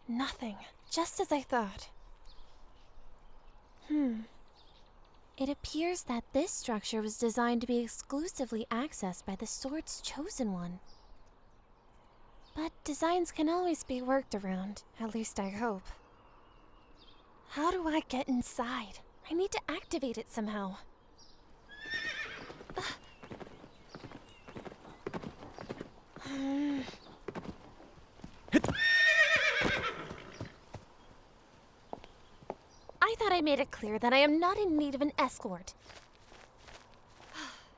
Nothing. Just as I thought. It appears that this structure was designed to be exclusively accessed by the Sword's Chosen One. But designs can always be worked around, at least I hope. How do I get inside? I need to activate it somehow. I thought I made it clear that I am not in need of an escort.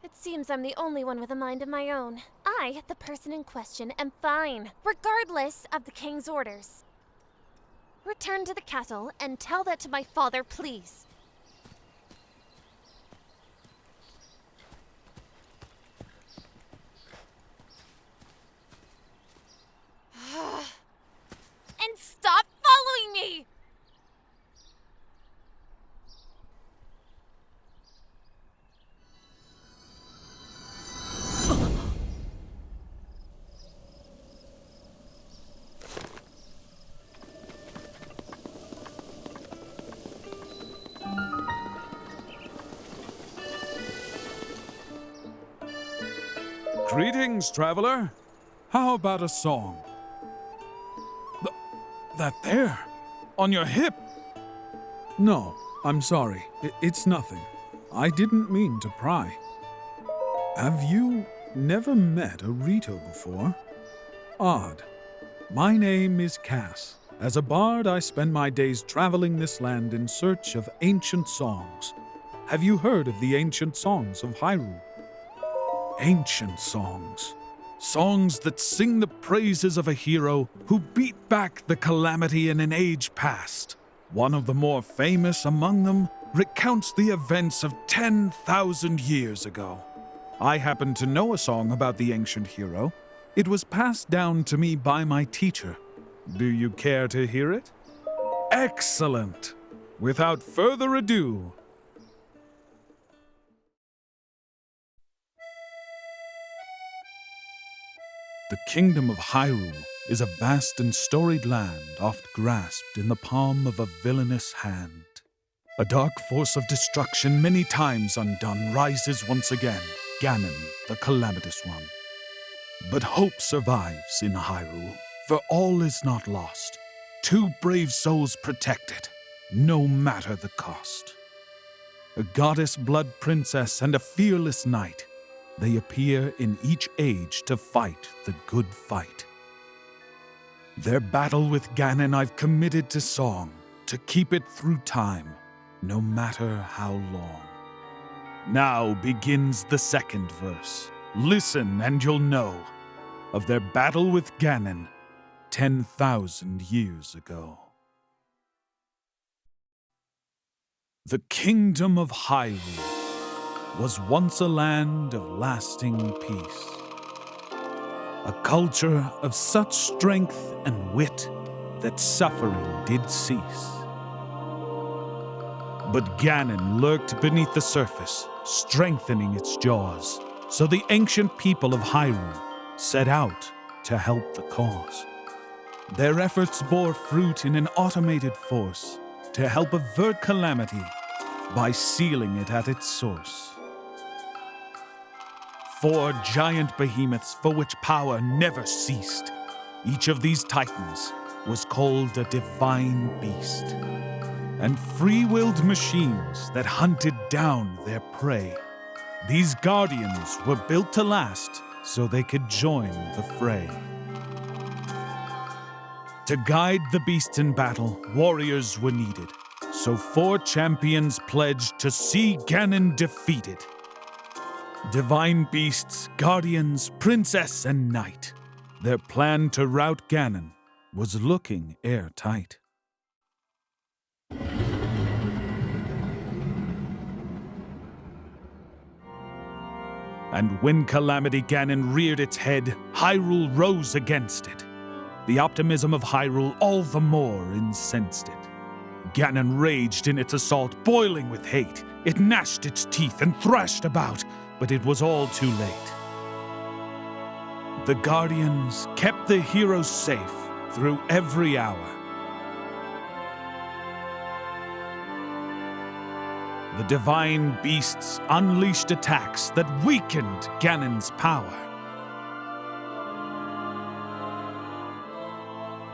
It seems I'm the only one with a mind of my own. I, the person in question, am fine, regardless of the king's orders. Return to the castle and tell that to my father, please. And stop following me! Greetings, traveler. How about a song? That there, on your hip. No, I'm sorry. It's nothing. I didn't mean to pry. Have you never met a Rito before? Odd. My name is Kass. As a bard, I spend my days traveling this land in search of ancient songs. Have you heard of the ancient songs of Hyrule? Ancient songs. Songs that sing the praises of a hero who beat back the Calamity in an age past. One of the more famous among them recounts the events of 10,000 years ago. I happen to know a song about the ancient hero. It was passed down to me by my teacher. Do you care to hear it? Excellent! Without further ado, the kingdom of Hyrule is a vast and storied land oft grasped in the palm of a villainous hand. A dark force of destruction many times undone rises once again, Ganon, the calamitous one. But hope survives in Hyrule, for all is not lost. 2 brave souls protect it, no matter the cost. A goddess blood princess and a fearless knight, they appear in each age to fight the good fight. Their battle with Ganon I've committed to song, to keep it through time, no matter how long. Now begins the second verse. Listen and you'll know of their battle with Ganon 10,000 years ago. The kingdom of Hyrule was once a land of lasting peace. A culture of such strength and wit that suffering did cease. But Ganon lurked beneath the surface, strengthening its jaws, so the ancient people of Hyrule set out to help the cause. Their efforts bore fruit in an automated force to help avert Calamity by sealing it at its source. 4 giant behemoths for which power never ceased. Each of these titans was called a divine beast, and free-willed machines that hunted down their prey. These guardians were built to last so they could join the fray. To guide the beasts in battle, warriors were needed, so 4 champions pledged to see Ganon defeated. Divine beasts, guardians, princess, and knight. Their plan to rout Ganon was looking airtight. And when Calamity Ganon reared its head, Hyrule rose against it. The optimism of Hyrule all the more incensed it. Ganon raged in its assault, boiling with hate. It gnashed its teeth and thrashed about, but it was all too late. The Guardians kept the heroes safe through every hour. The divine beasts unleashed attacks that weakened Ganon's power.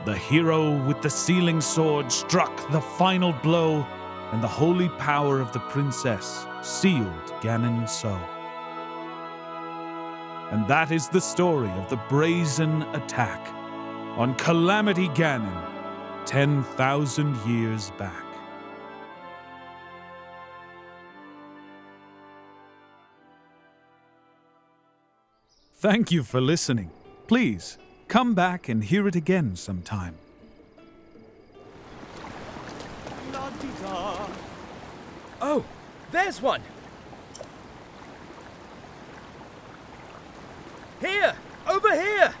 The hero with the sealing sword struck the final blow, and the holy power of the princess sealed Ganon's soul. And that is the story of the brazen attack on Calamity Ganon 10,000 years back. Thank you for listening. Please, come back and hear it again sometime. Oh, there's one! Here! Over here!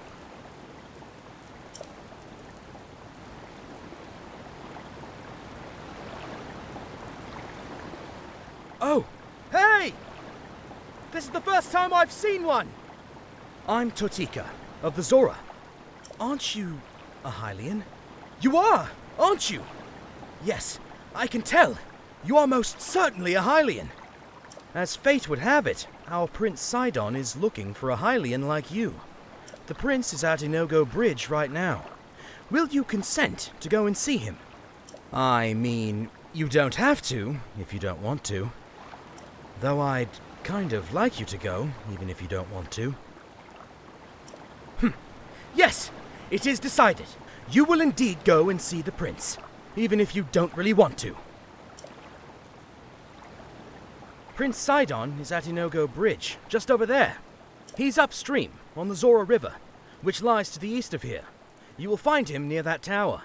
Oh, hey! This is the first time I've seen one! I'm Tottika, of the Zora. Aren't you a Hylian? You are, aren't you? Yes, I can tell. You are most certainly a Hylian. As fate would have it, our Prince Sidon is looking for a Hylian like you. The prince is at Yunobo Bridge right now. Will you consent to go and see him? I mean, you don't have to, if you don't want to. Though I'd kind of like you to go, even if you don't want to. Yes, it is decided. You will indeed go and see the prince, even if you don't really want to. Prince Sidon is at Yunobo Bridge, just over there. He's upstream, on the Zora River, which lies to the east of here. You will find him near that tower.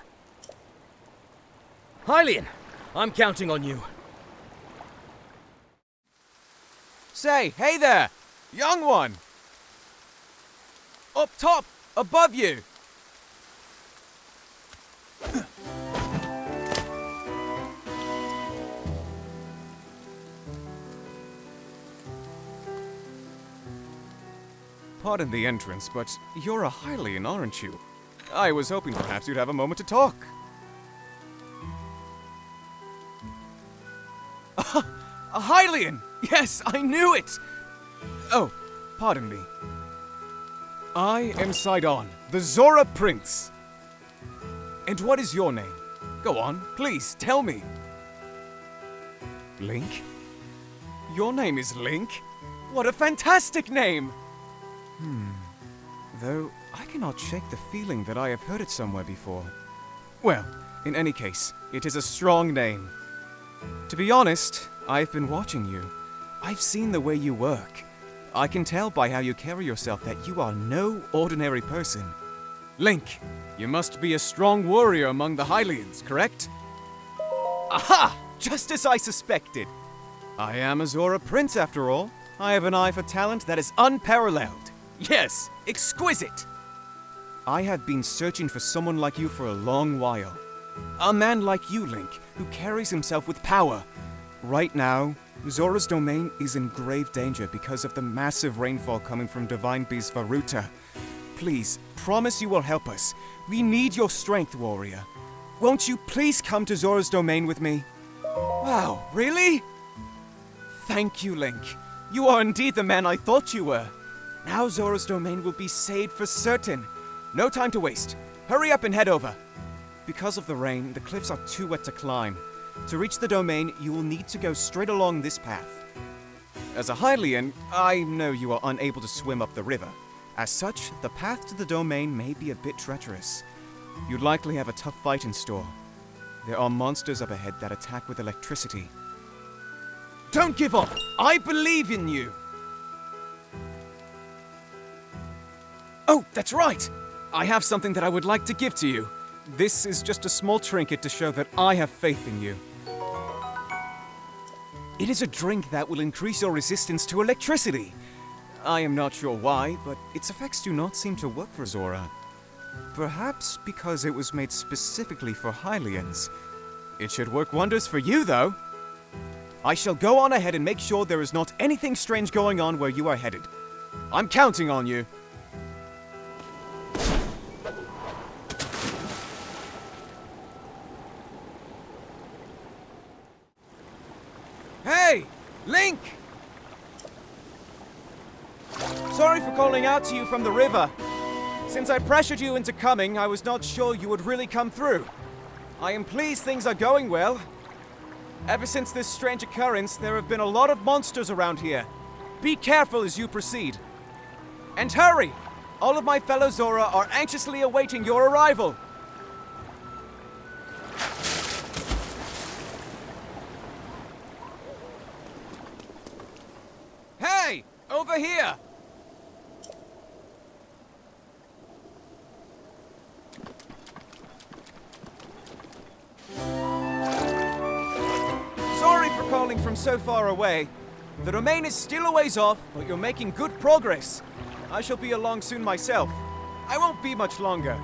Hylian, I'm counting on you. Say, hey there! Young one! Up top! Above you! Pardon the entrance, but you're a Hylian, aren't you? I was hoping perhaps you'd have a moment to talk. A Hylian! Yes, I knew it! Oh, pardon me. I am Sidon, the Zora Prince. And what is your name? Go on, please, tell me. Link? Your name is Link? What a fantastic name! Though I cannot shake the feeling that I have heard it somewhere before. Well, in any case, it is a strong name. To be honest, I've been watching you. I've seen the way you work. I can tell by how you carry yourself that you are no ordinary person. Link, you must be a strong warrior among the Hylians, correct? Aha! Just as I suspected. I am a Zora Prince after all. I have an eye for talent that is unparalleled. Yes, exquisite! I have been searching for someone like you for a long while. A man like you, Link, who carries himself with power. Right now, Zora's domain is in grave danger because of the massive rainfall coming from Divine Beast Ruta. Please, promise you will help us. We need your strength, warrior. Won't you please come to Zora's domain with me? Wow, really? Thank you, Link. You are indeed the man I thought you were. Now Zora's domain will be saved for certain. No time to waste. Hurry up and head over. Because of the rain, the cliffs are too wet to climb. To reach the domain, you will need to go straight along this path. As a Hylian, I know you are unable to swim up the river. As such, the path to the domain may be a bit treacherous. You'd likely have a tough fight in store. There are monsters up ahead that attack with electricity. Don't give up! I believe in you! Oh, that's right! I have something that I would like to give to you. This is just a small trinket to show that I have faith in you. It is a drink that will increase your resistance to electricity. I am not sure why, but its effects do not seem to work for Zora. Perhaps because it was made specifically for Hylians. It should work wonders for you, though. I shall go on ahead and make sure there is not anything strange going on where you are headed. I'm counting on you. Hey! Link! Sorry for calling out to you from the river. Since I pressured you into coming, I was not sure you would really come through. I am pleased things are going well. Ever since this strange occurrence, there have been a lot of monsters around here. Be careful as you proceed. And hurry! All of my fellow Zora are anxiously awaiting your arrival. Hey! Over here! Sorry for calling from so far away. The domain is still a ways off, but you're making good progress. I shall be along soon myself. I won't be much longer.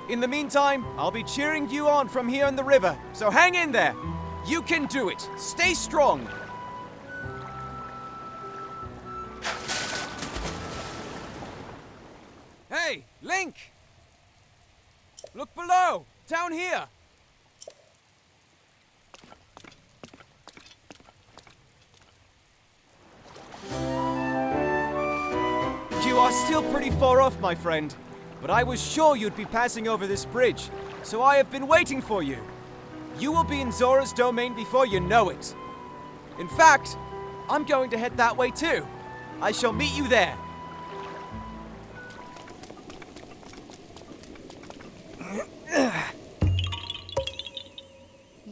In the meantime, I'll be cheering you on from here in the river, so hang in there. You can do it. Stay strong. Hey, Link! Look below! Down here! You are still pretty far off, my friend. But I was sure you'd be passing over this bridge, so I have been waiting for you. You will be in Zora's domain before you know it. In fact, I'm going to head that way too. I shall meet you there.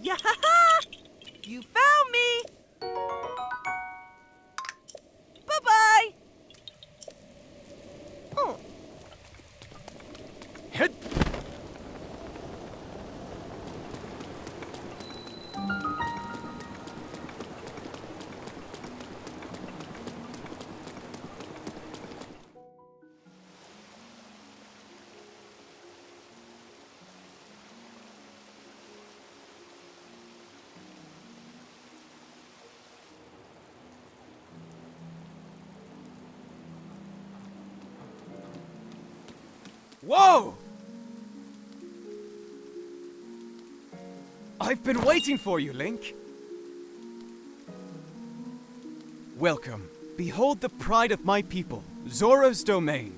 Yahaha! You found me! Bye-bye! Oh. Head. Whoa! I've been waiting for you, Link. Welcome. Behold the pride of my people, Zora's domain.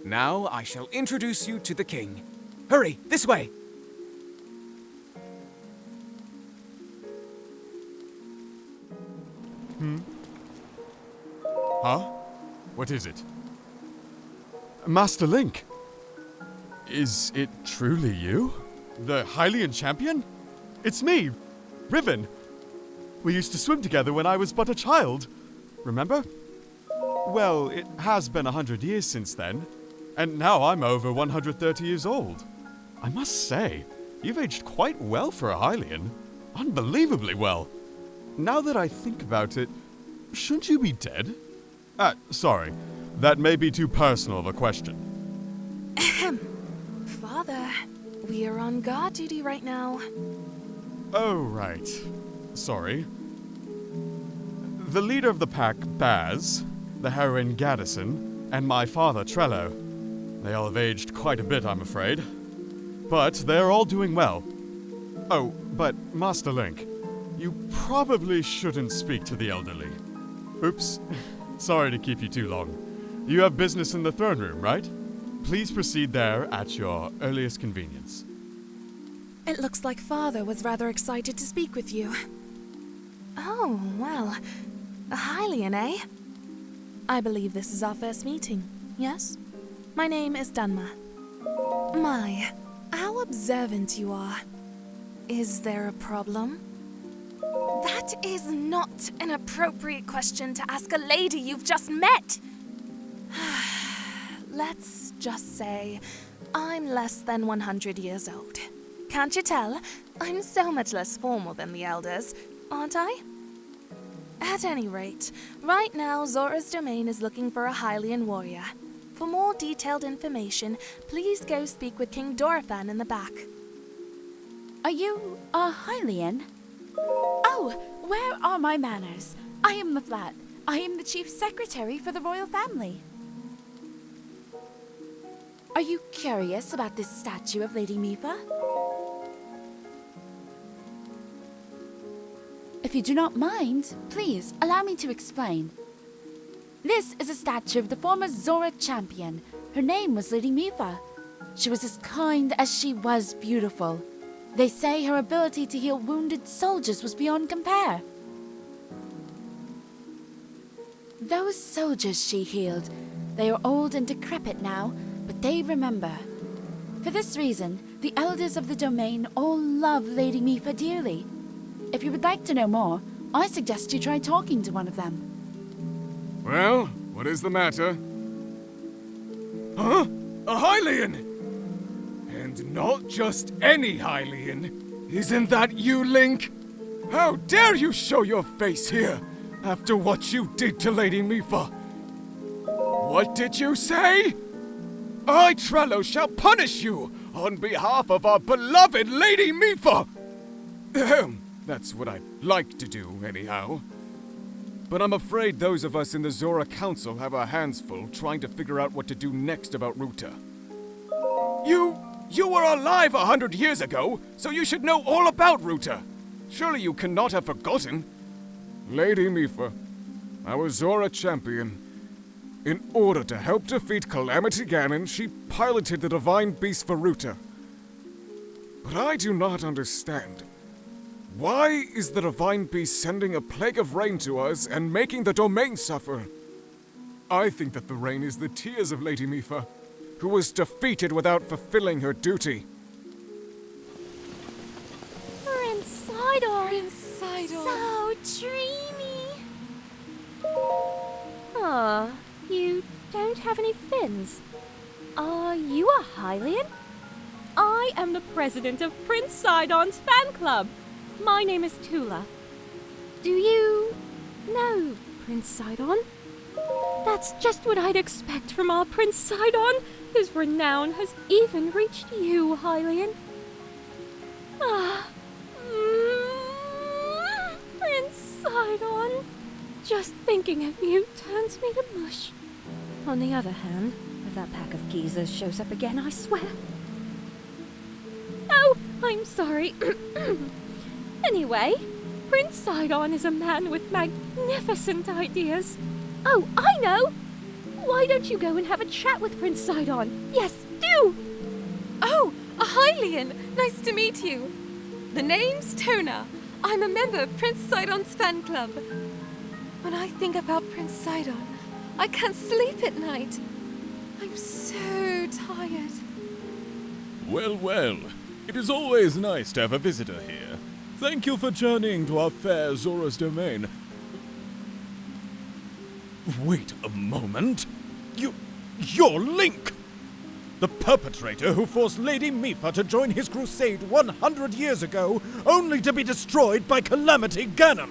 Now I shall introduce you to the king. Hurry, this way! Huh? What is it? Master Link! Is it truly you? The Hylian champion? It's me, Riven. We used to swim together when I was but a child. Remember? Well, it has been 100 years since then, and now I'm over 130 years old. I must say, you've aged quite well for a Hylian. Unbelievably well. Now that I think about it, shouldn't you be dead? Sorry. That may be too personal of a question. Ahem. Father, we are on guard duty right now. Oh, right. Sorry. The leader of the pack, Baz, the heroine Gaddison, and my father, Trello. They all have aged quite a bit, I'm afraid. But they're all doing well. Oh, but Master Link, you probably shouldn't speak to the elderly. Oops. Sorry to keep you too long. You have business in the throne room, right? Please proceed there at your earliest convenience. It looks like Father was rather excited to speak with you. Oh, well. A Hylian, eh? I believe this is our first meeting, yes? My name is Dunma. My, how observant you are. Is there a problem? That is not an appropriate question to ask a lady you've just met. Let's just say I'm less than 100 years old. Can't you tell? I'm so much less formal than the elders, aren't I? At any rate, right now Zora's domain is looking for a Hylian warrior. For more detailed information, please go speak with King Dorephan in the back. Are you a Hylian? Oh, where are my manners? I am the Flat. I am the Chief Secretary for the royal family. Are you curious about this statue of Lady Mipha? If you do not mind, please allow me to explain. This is a statue of the former Zora champion. Her name was Lady Mipha. She was as kind as she was beautiful. They say her ability to heal wounded soldiers was beyond compare. Those soldiers she healed, they are old and decrepit now, but they remember. For this reason, the elders of the domain all love Lady Mipha dearly. If you would like to know more, I suggest you try talking to one of them. Well, what is the matter? Huh? A Hylian! And not just any Hylian. Isn't that you, Link? How dare you show your face here after what you did to Lady Mipha? What did you say? I, Trello, shall punish you on behalf of our beloved Lady Mipha! That's what I'd like to do, anyhow. But I'm afraid those of us in the Zora Council have our hands full trying to figure out what to do next about Ruta. You were alive 100 years ago, so you should know all about Ruta. Surely you cannot have forgotten. Lady Mipha, our Zora champion. In order to help defeat Calamity Ganon, she piloted the Divine Beast for Ruta. But I do not understand. Why is the Divine Beast sending a plague of rain to us and making the domain suffer? I think that the rain is the tears of Lady Mipha, who was defeated without fulfilling her duty. Prince Sidon! Prince Sidon! So dreamy! Aw, you don't have any fins. Are you a Hylian? I am the president of Prince Sidon's fan club. My name is Tula. Do you know Prince Sidon? That's just what I'd expect from our Prince Sidon, whose renown has even reached you, Hylian. Prince Sidon. Just thinking of you turns me to mush. On the other hand, if that pack of geezers shows up again, I swear. Oh, I'm sorry. Anyway, Prince Sidon is a man with magnificent ideas. Oh, I know! Why don't you go and have a chat with Prince Sidon? Yes, do! Oh, a Hylian! Nice to meet you. The name's Tona. I'm a member of Prince Sidon's fan club. When I think about Prince Sidon, I can't sleep at night. I'm so tired. Well, well. It is always nice to have a visitor here. Thank you for journeying to our fair Zora's domain. Wait a moment. You're Link! The perpetrator who forced Lady Mipha to join his crusade 100 years ago, only to be destroyed by Calamity Ganon!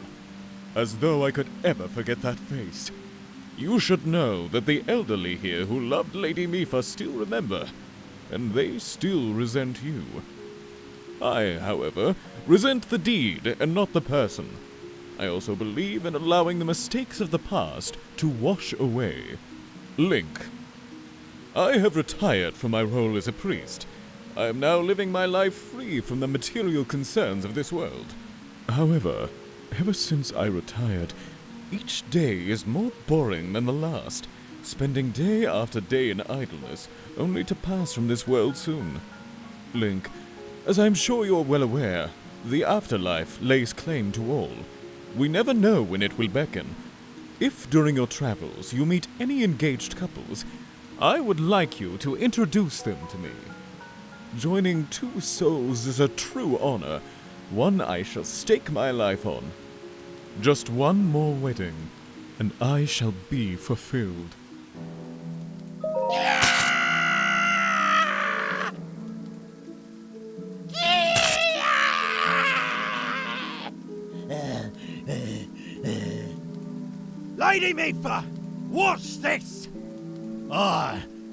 As though I could ever forget that face. You should know that the elderly here who loved Lady Mipha still remember, and they still resent you. I, however, resent the deed and not the person. I also believe in allowing the mistakes of the past to wash away. Link. I have retired from my role as a priest. I am now living my life free from the material concerns of this world. However, ever since I retired, each day is more boring than the last, spending day after day in idleness, only to pass from this world soon. Link, as I'm sure you're well aware, the afterlife lays claim to all. We never know when it will beckon. If during your travels you meet any engaged couples, I would like you to introduce them to me. Joining two souls is a true honor, one I shall stake my life on. Just one more wedding, and I shall be fulfilled. Lady Mipha, what's this?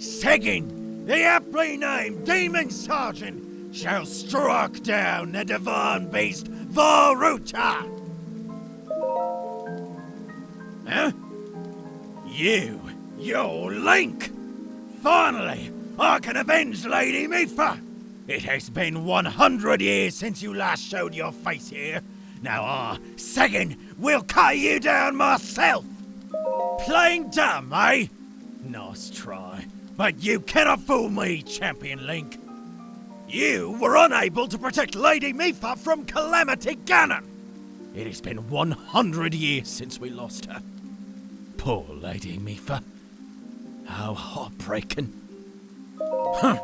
Second, the aptly named Demon Sergeant shall strike down the divine beast Ruta. Huh? You're Link! Finally, I can avenge Lady Mipha! It has been 100 years since you last showed your face here. Now second, will cut you down myself! Playing dumb, eh? Nice try. But you cannot fool me, Champion Link. You were unable to protect Lady Mipha from Calamity Ganon. It has been 100 years since we lost her. Poor Lady Mipha. How heartbreaking. Huh.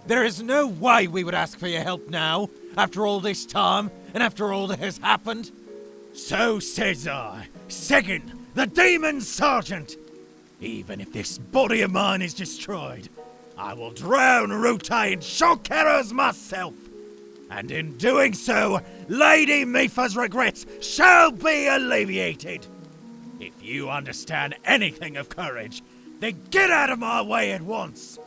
There is no way we would ask for your help now, after all this time, and after all that has happened. So says I. Second, the Demon Sergeant. Even if this body of mine is destroyed, I will drown Ruta in shock arrows myself. And in doing so, Lady Mipha's regrets shall be alleviated. If you understand anything of courage, then get out of my way at once.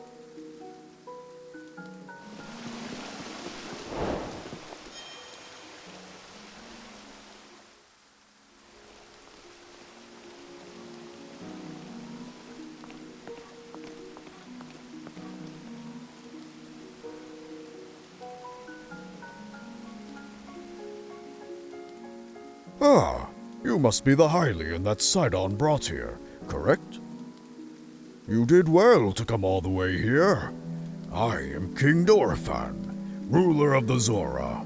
Ah, you must be the Hylian that Sidon brought here, correct? You did well to come all the way here. I am King Dorephan, ruler of the Zora.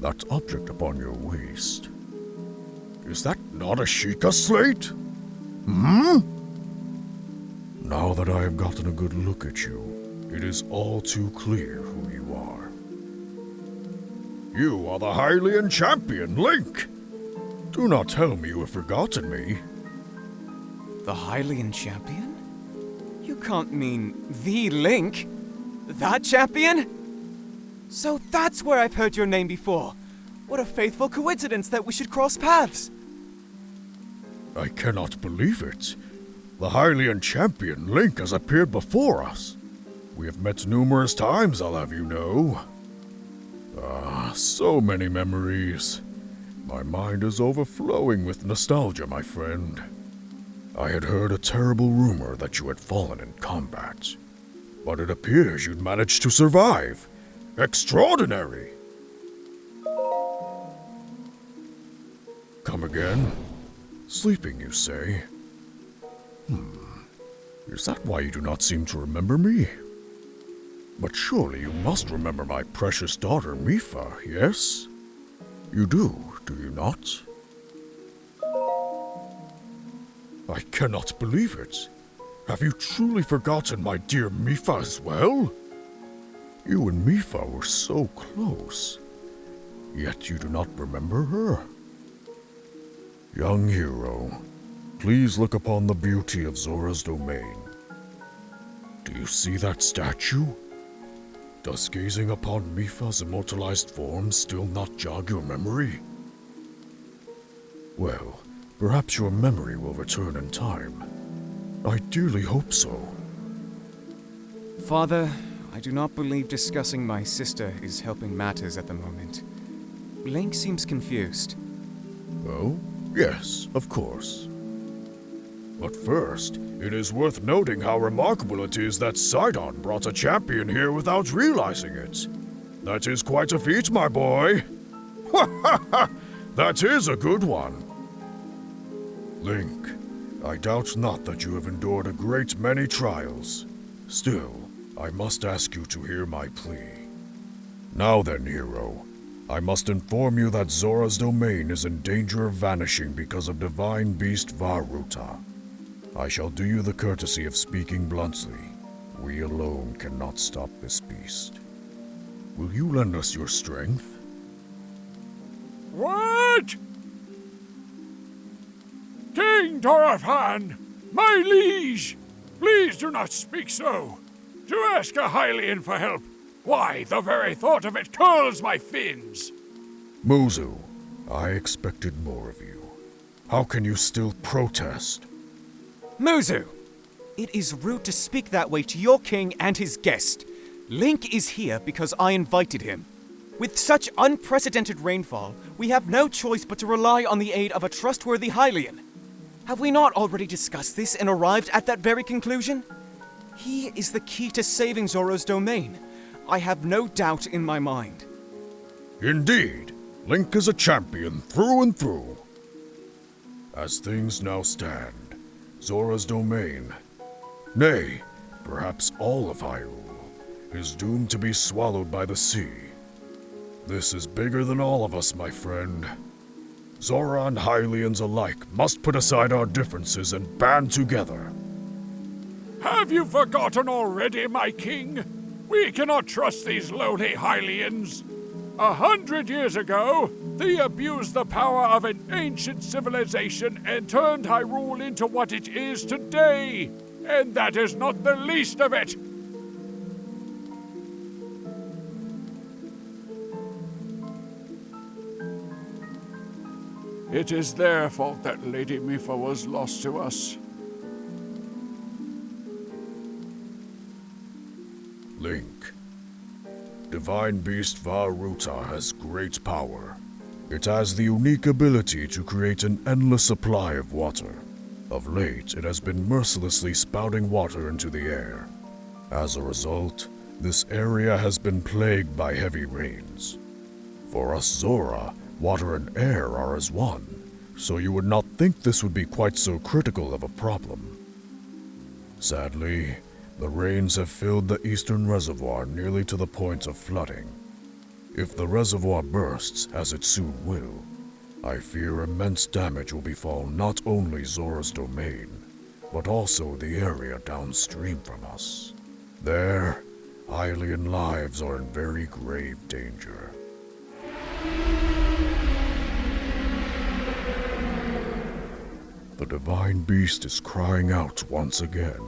That object upon your waist. Is that not a Sheikah slate? Now that I have gotten a good look at you, it is all too clear who you are. You are the Hylian champion, Link! Do not tell me you have forgotten me. The Hylian champion? You can't mean the Link? That champion? So that's where I've heard your name before. What a faithful coincidence that we should cross paths. I cannot believe it. The Hylian champion, Link, has appeared before us. We have met numerous times, I'll have you know. Ah, so many memories. My mind is overflowing with nostalgia, my friend. I had heard a terrible rumor that you had fallen in combat, but it appears you'd managed to survive. Extraordinary! Come again? Sleeping, you say? Is that why you do not seem to remember me? But surely you must remember my precious daughter, Mipha, yes? You do you not? I cannot believe it. Have you truly forgotten my dear Mipha as well? You and Mipha were so close, yet you do not remember her. Young hero, please look upon the beauty of Zora's domain. Do you see that statue? Does gazing upon Mipha's immortalized form still not jog your memory? Well, perhaps your memory will return in time. I dearly hope so. Father, I do not believe discussing my sister is helping matters at the moment. Link seems confused. Oh, yes, of course. But first, it is worth noting how remarkable it is that Sidon brought a champion here without realizing it. That is quite a feat, my boy. Ha ha ha! That is a good one. Link, I doubt not that you have endured a great many trials. Still, I must ask you to hear my plea. Now then, hero, I must inform you that Zora's domain is in danger of vanishing because of divine beast Ruta. I shall do you the courtesy of speaking bluntly. We alone cannot stop this beast. Will you lend us your strength? What? King Dorephan, my liege, please do not speak so. To ask a Hylian for help, why, the very thought of it curls my fins. Muzu, I expected more of you. How can you still protest? Muzu! It is rude to speak that way to your king and his guest. Link is here because I invited him. With such unprecedented rainfall, we have no choice but to rely on the aid of a trustworthy Hylian. Have we not already discussed this and arrived at that very conclusion? He is the key to saving Zora's domain. I have no doubt in my mind. Indeed, Link is a champion through and through. As things now stand, Zora's domain, nay, perhaps all of Hyrule, is doomed to be swallowed by the sea. This is bigger than all of us, my friend. Zora and Hylians alike must put aside our differences and band together. Have you forgotten already, my king? We cannot trust these lowly Hylians. 100 years ago, they abused the power of an ancient civilization and turned Hyrule into what it is today. And that is not the least of it. It is their fault that Lady Mipha was lost to us. Link. Divine Beast Ruta has great power. It has the unique ability to create an endless supply of water. Of late, it has been mercilessly spouting water into the air. As a result, this area has been plagued by heavy rains. For us Zora, water and air are as one, so you would not think this would be quite so critical of a problem. Sadly, the rains have filled the eastern reservoir nearly to the point of flooding. If the reservoir bursts, as it soon will, I fear immense damage will befall not only Zora's domain, but also the area downstream from us. There, Hylian lives are in very grave danger. The Divine Beast is crying out once again.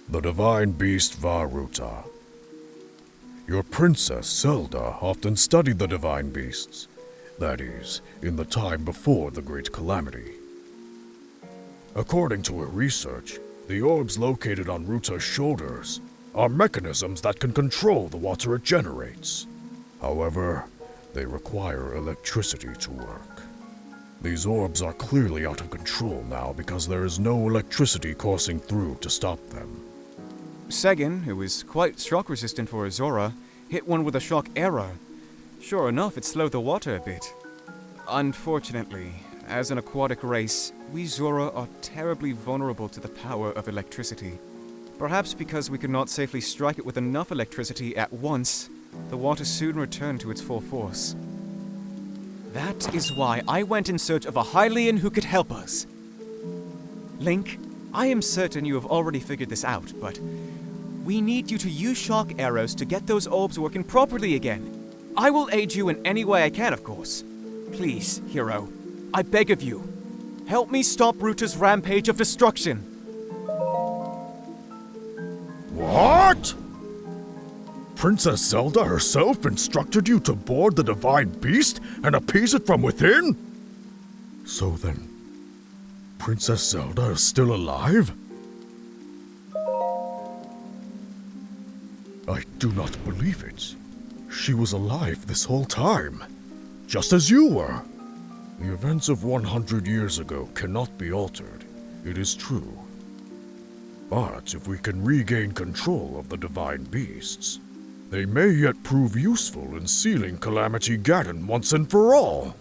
The Divine Beast Ruta. Your Princess Zelda often studied the Divine Beasts. That is, in the time before the Great Calamity. According to her research, the orbs located on Ruta's shoulders are mechanisms that can control the water it generates. However, they require electricity to work. These orbs are clearly out of control now because there is no electricity coursing through to stop them. Segin, who is quite shock-resistant for a Zora, hit one with a shock arrow. Sure enough, it slowed the water a bit. Unfortunately, as an aquatic race, we Zora are terribly vulnerable to the power of electricity. Perhaps because we could not safely strike it with enough electricity at once, the water soon returned to its full force. That is why I went in search of a Hylian who could help us. Link, I am certain you have already figured this out, but we need you to use shock arrows to get those orbs working properly again. I will aid you in any way I can, of course. Please, hero, I beg of you, help me stop Ruta's rampage of destruction. What? Princess Zelda herself instructed you to board the Divine Beast and appease it from within? So then, Princess Zelda is still alive? I do not believe it. She was alive this whole time, just as you were. The events of 100 years ago cannot be altered, it is true. But if we can regain control of the Divine Beasts, they may yet prove useful in sealing Calamity Ganon once and for all.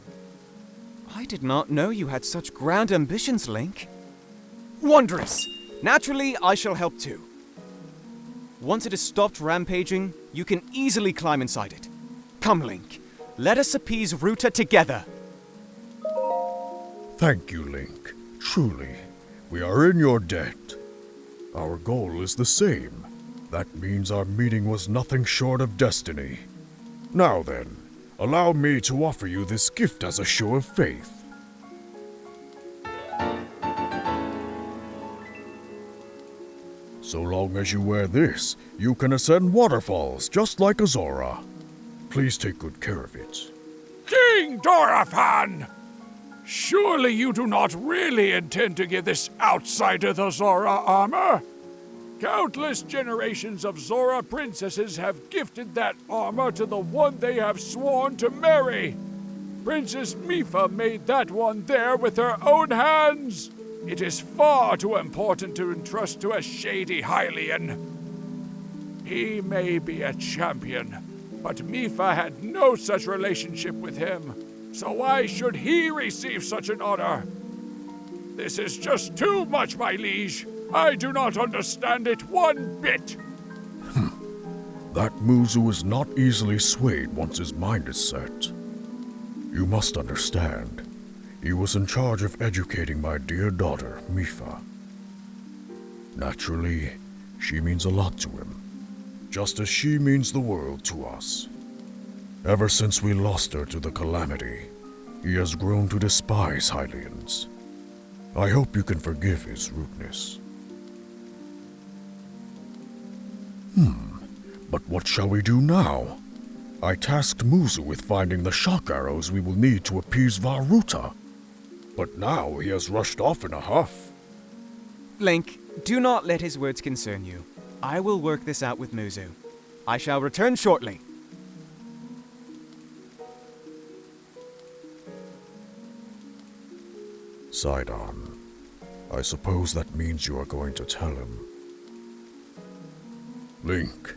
I did not know you had such grand ambitions, Link. Wondrous! Naturally, I shall help too. Once it has stopped rampaging, you can easily climb inside it. Come, Link. Let us appease Ruta together. Thank you, Link. Truly, we are in your debt. Our goal is the same. That means our meeting was nothing short of destiny. Now then, allow me to offer you this gift as a show of faith. So long as you wear this, you can ascend waterfalls just like a Zora. Please take good care of it. King Dorephan! Surely you do not really intend to give this outsider the Zora armor? Countless generations of Zora princesses have gifted that armor to the one they have sworn to marry. Princess Mipha made that one there with her own hands. It is far too important to entrust to a shady Hylian. He may be a champion, but Mipha had no such relationship with him, so why should he receive such an honor? This is just too much, my liege. I do not understand it one bit. That Muzu is not easily swayed once his mind is set. You must understand, he was in charge of educating my dear daughter, Mipha. Naturally, she means a lot to him, just as she means the world to us. Ever since we lost her to the Calamity, he has grown to despise Hylians. I hope you can forgive his rudeness. But what shall we do now? I tasked Muzu with finding the shock arrows we will need to appease Ruta. But now he has rushed off in a huff. Link, do not let his words concern you. I will work this out with Muzu. I shall return shortly. Sidon, I suppose that means you are going to tell him. Link,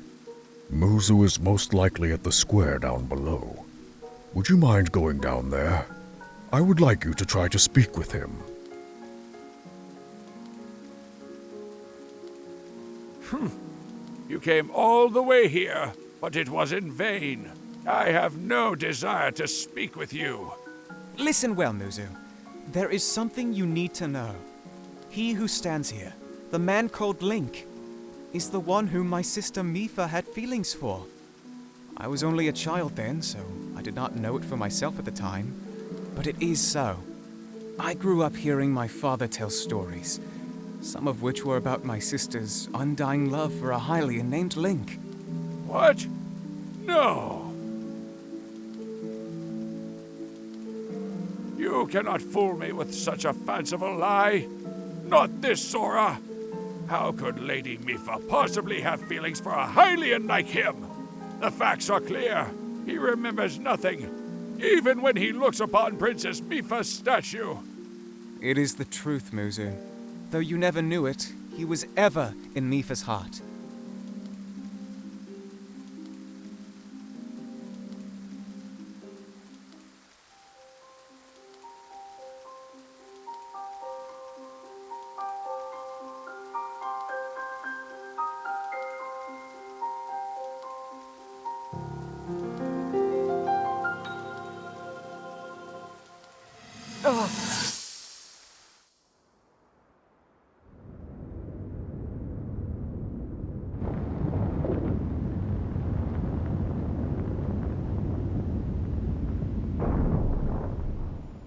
Muzu is most likely at the square down below. Would you mind going down there? I would like you to try to speak with him. You came all the way here, but it was in vain. I have no desire to speak with you. Listen well, Muzu. There is something you need to know. He who stands here, the man called Link, is the one whom my sister Mipha had feelings for. I was only a child then, so I did not know it for myself at the time, but it is so. I grew up hearing my father tell stories, some of which were about my sister's undying love for a Hylian named Link. What? No. You cannot fool me with such a fanciful lie. Not this, Zora. How could Lady Mipha possibly have feelings for a Hylian like him? The facts are clear. He remembers nothing, even when he looks upon Princess Mipha's statue. It is the truth, Muzu. Though you never knew it, he was ever in Mipha's heart.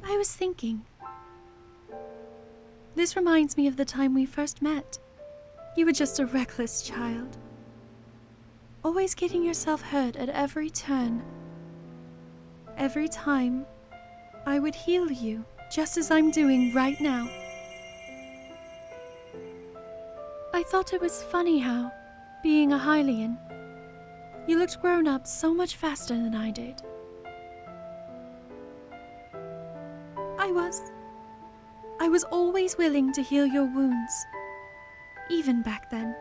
I was thinking. This reminds me of the time we first met. You were just a reckless child. Always getting yourself hurt at every turn. Every time, I would heal you, just as I'm doing right now. I thought it was funny how, being a Hylian, you looked grown up so much faster than I did. I was always willing to heal your wounds, even back then.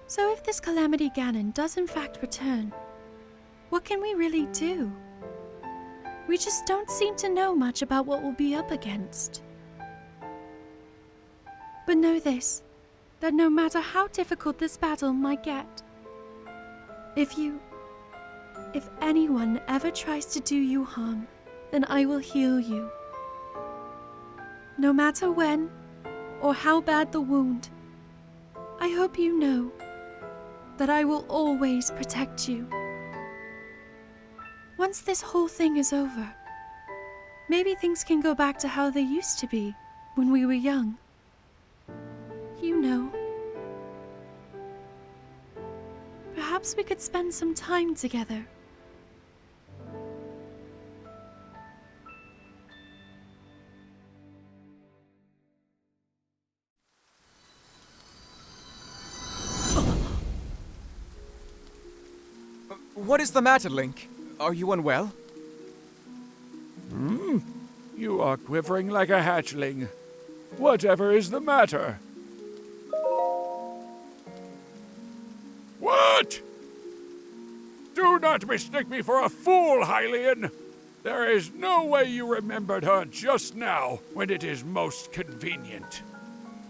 So if this Calamity Ganon does in fact return, what can we really do? We just don't seem to know much about what we'll be up against. But know this, that no matter how difficult this battle might get, if anyone ever tries to do you harm, then I will heal you. No matter when or how bad the wound, I hope you know that I will always protect you. Once this whole thing is over, maybe things can go back to how they used to be when we were young. You know. Perhaps we could spend some time together. What is the matter, Link? Are you unwell? You are quivering like a hatchling. Whatever is the matter? What? Do not mistake me for a fool, Hylian! There is no way you remembered her just now, when it is most convenient.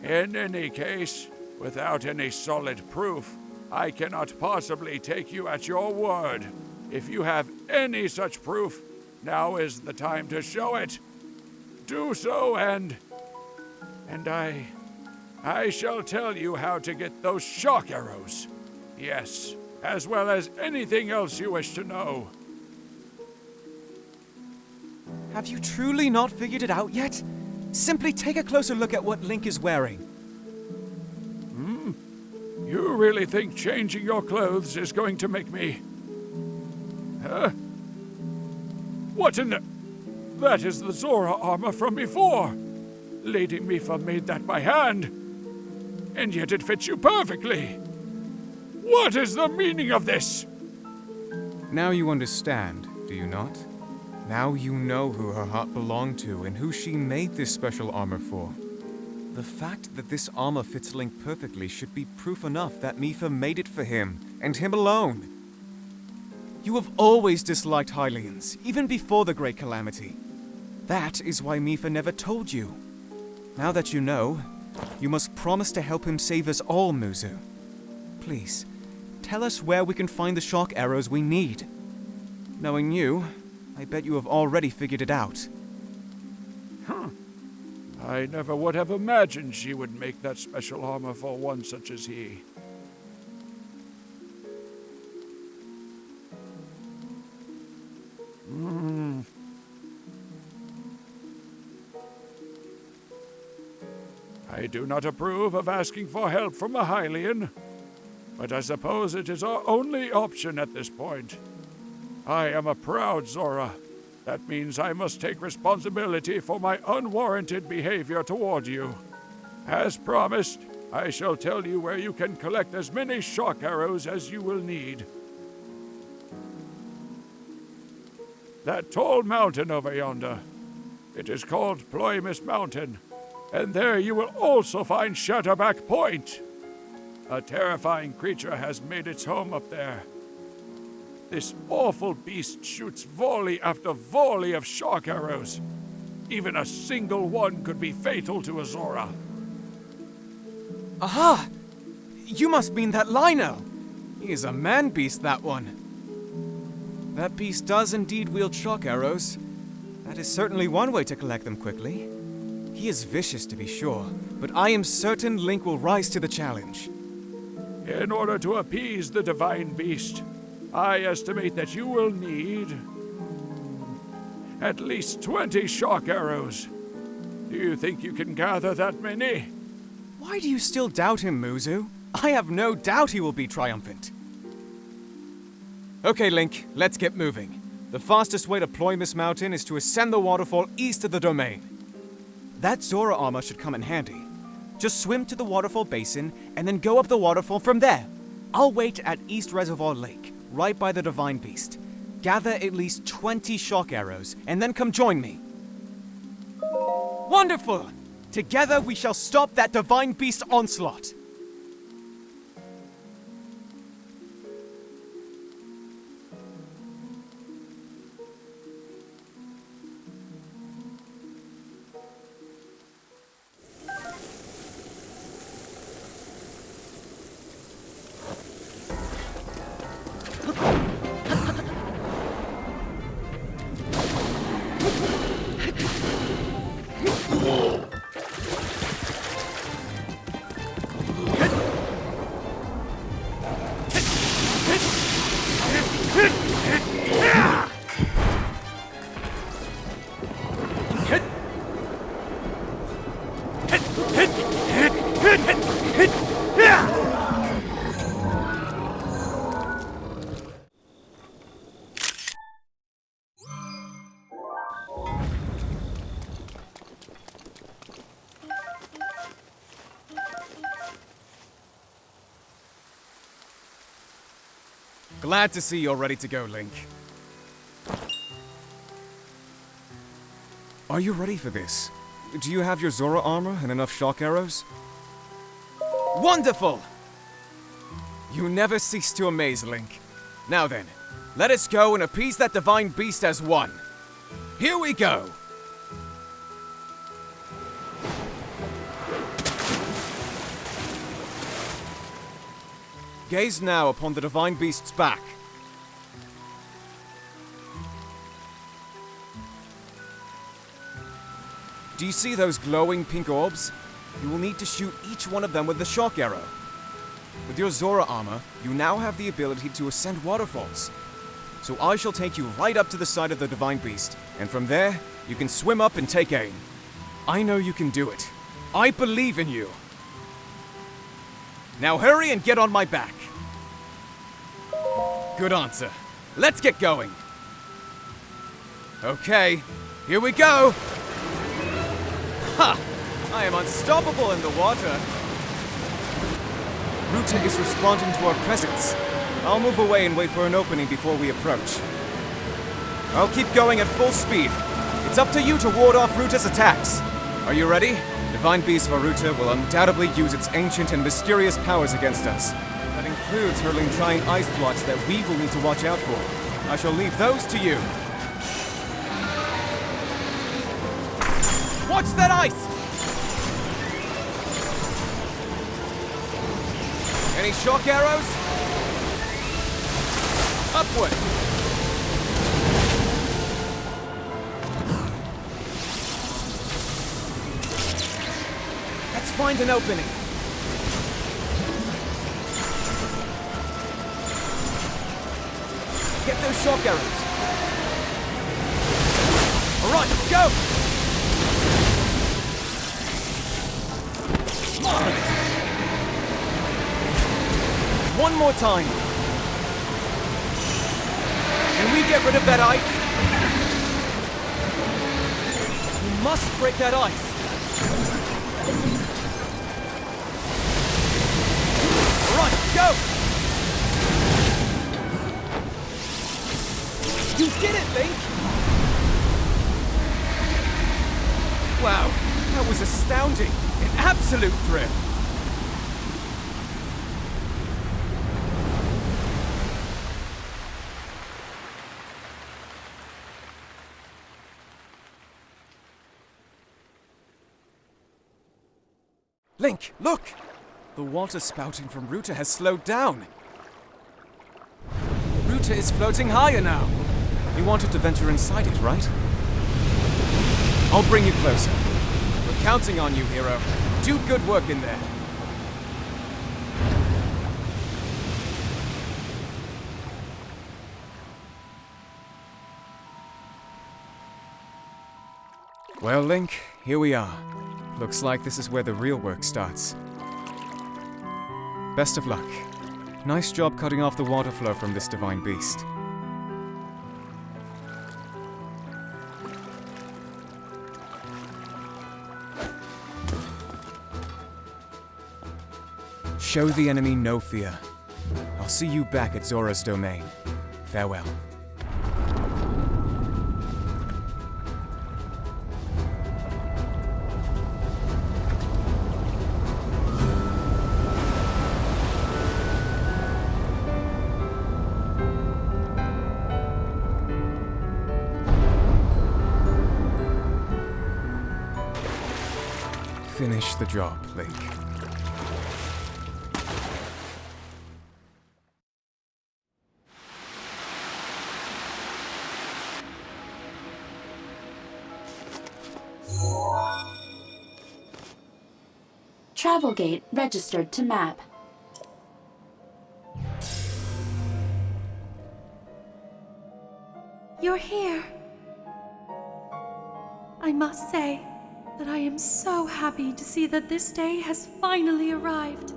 In any case, without any solid proof, I cannot possibly take you at your word. If you have any such proof, now is the time to show it. Do so, and I shall tell you how to get those shock arrows. Yes, as well as anything else you wish to know. Have you truly not figured it out yet? Simply take a closer look at what Link is wearing. You really think changing your clothes is going to make me... Huh? What in the... That is the Zora armor from before. Lady Mipha made that by hand. And yet it fits you perfectly. What is the meaning of this? Now you understand, do you not? Now you know who her heart belonged to and who she made this special armor for. The fact that this armor fits Link perfectly should be proof enough that Mipha made it for him, and him alone. You have always disliked Hylians, even before the Great Calamity. That is why Mipha never told you. Now that you know, you must promise to help him save us all, Muzu. Please, tell us where we can find the shock arrows we need. Knowing you, I bet you have already figured it out. I never would have imagined she would make that special armor for one such as he. I do not approve of asking for help from a Hylian, but I suppose it is our only option at this point. I am a proud Zora. That means I must take responsibility for my unwarranted behavior toward you. As promised, I shall tell you where you can collect as many shock arrows as you will need. That tall mountain over yonder. It is called Ploymus Mountain, and there you will also find Shatterback Point. A terrifying creature has made its home up there. This awful beast shoots volley after volley of shock arrows. Even a single one could be fatal to a Zora. Aha! You must mean that Lynel. He is a man-beast, that one. That beast does indeed wield shock arrows. That is certainly one way to collect them quickly. He is vicious, to be sure, but I am certain Link will rise to the challenge. In order to appease the divine beast, I estimate that you will need at least 20 shock arrows. Do you think you can gather that many? Why do you still doubt him, Muzu? I have no doubt he will be triumphant. Okay, Link, let's get moving. The fastest way to Ploymus Mountain is to ascend the waterfall east of the domain. That Zora armor should come in handy. Just swim to the waterfall basin and then go up the waterfall from there. I'll wait at East Reservoir Lake, right by the Divine Beast. Gather at least 20 shock arrows, and then come join me. Wonderful! Together we shall stop that Divine Beast onslaught. Glad to see you're ready to go, Link. Are you ready for this? Do you have your Zora armor and enough shock arrows? Wonderful! You never cease to amaze, Link. Now then, let us go and appease that divine beast as one. Here we go! Gaze now upon the divine beast's back. Do you see those glowing pink orbs? You will need to shoot each one of them with the shock arrow. With your Zora armor, you now have the ability to ascend waterfalls. So I shall take you right up to the side of the divine beast, and from there, you can swim up and take aim. I know you can do it. I believe in you. Now hurry and get on my back. Good answer. Let's get going. Okay, here we go. Ha! I am unstoppable in the water. Ruta is responding to our presence. I'll move away and wait for an opening before we approach. I'll keep going at full speed. It's up to you to ward off Ruta's attacks. Are you ready? Divine Beast for Ruta will undoubtedly use its ancient and mysterious powers against us. That includes hurling giant ice blocks that we will need to watch out for. I shall leave those to you. Watch that ice! Any shock arrows? Upward! Let's find an opening. Get those shock arrows. All right, go! One more time. Can we get rid of that ice? We must break that ice. All right, go! You did it, Link! Wow, that was astounding. An absolute thrill. Link, look! The water spouting from Ruta has slowed down. Ruta is floating higher now. You wanted to venture inside it, right? I'll bring you closer. We're counting on you, hero. Do good work in there. Well, Link, here we are. Looks like this is where the real work starts. Best of luck. Nice job cutting off the water flow from this divine beast. Show the enemy no fear. I'll see you back at Zora's domain. Farewell. Finish the job, Link. Travel gate registered to map. You're here. I must say that I am so happy to see that this day has finally arrived.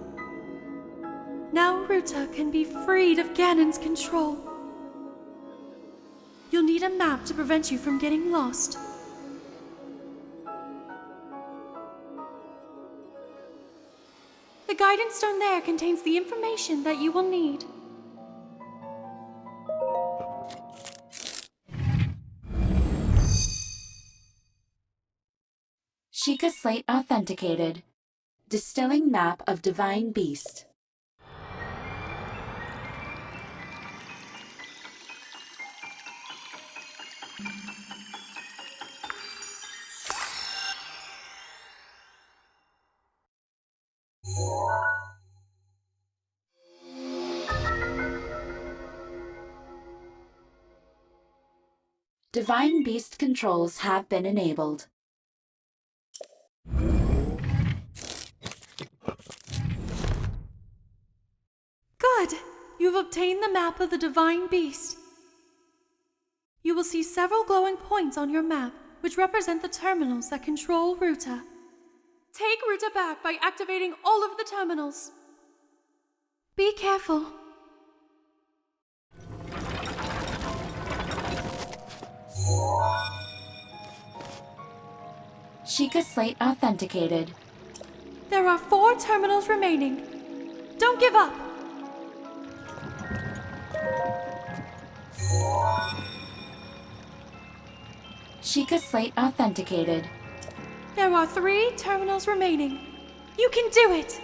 Now Ruta can be freed of Ganon's control. You'll need a map to prevent you from getting lost. The guidance stone there contains the information that you will need. Sheikah Slate authenticated. Distilling map of Divine Beast. Divine Beast controls have been enabled. Good! You've obtained the map of the Divine Beast. You will see several glowing points on your map, which represent the terminals that control Ruta. Take Ruta back by activating all of the terminals. Be careful. Sheikah Slate authenticated. There are 4 terminals remaining. Don't give up! Sheikah Slate authenticated. There are 3 terminals remaining. You can do it!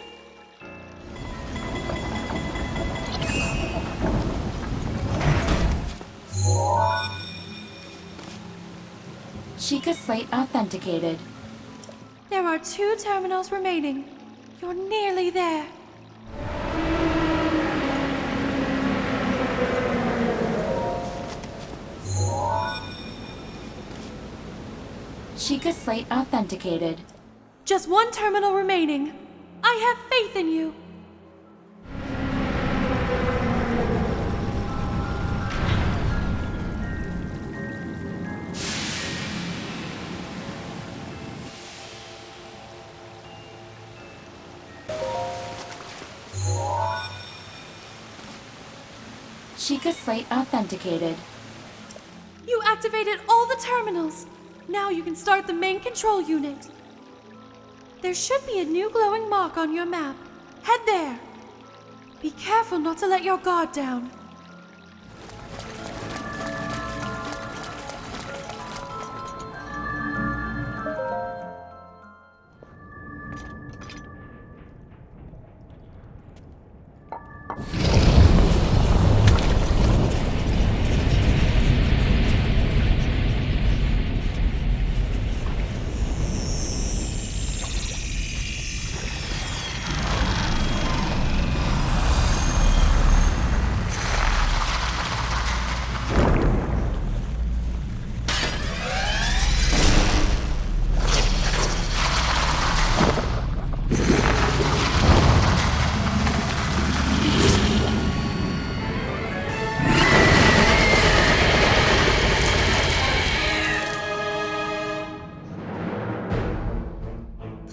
Sheikah Slate authenticated. There are 2 terminals remaining. You're nearly there. Sheikah Slate authenticated. Just 1 terminal remaining. I have faith in you. Sheikah Slate authenticated. You activated all the terminals. Now you can start the main control unit. There should be a new glowing mark on your map. Head there. Be careful not to let your guard down.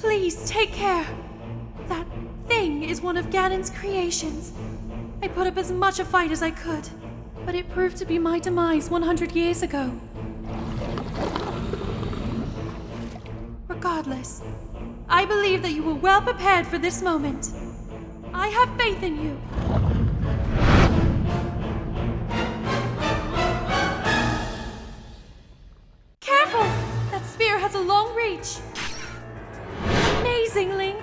Please take care. That thing is one of Ganon's creations. I put up as much a fight as I could, but it proved to be my demise 100 years ago. Regardless, I believe that you were well prepared for this moment. I have faith in you. Careful! That spear has a long reach. Amazing, Link!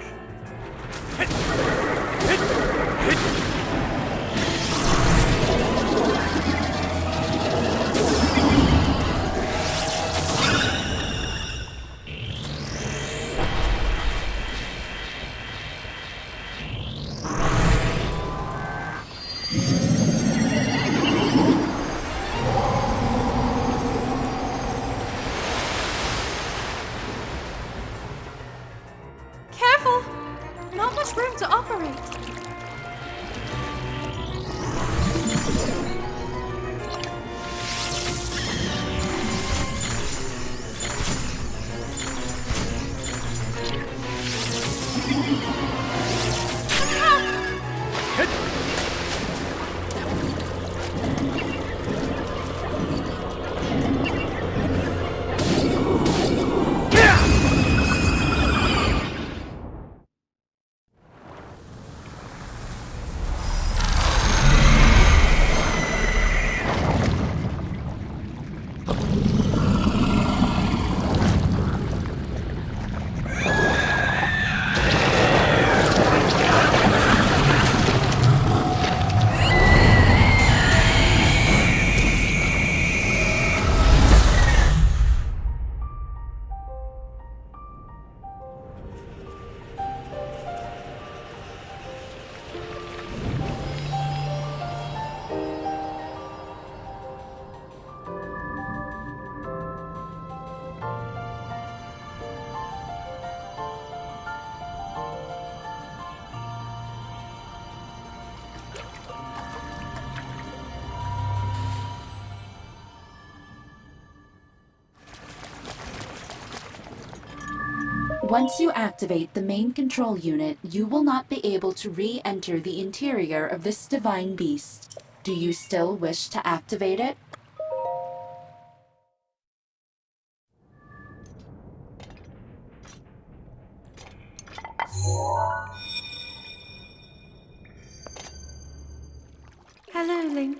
Once you activate the main control unit, you will not be able to re-enter the interior of this divine beast. Do you still wish to activate it? Hello, Link.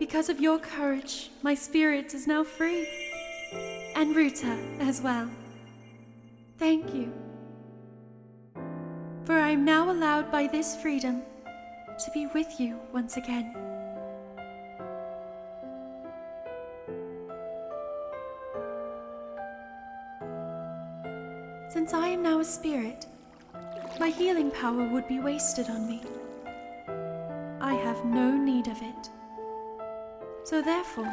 Because of your courage, my spirit is now free. And Ruta as well. Thank you. For I am now allowed by this freedom to be with you once again. Since I am now a spirit, my healing power would be wasted on me. I have no need of it. So therefore,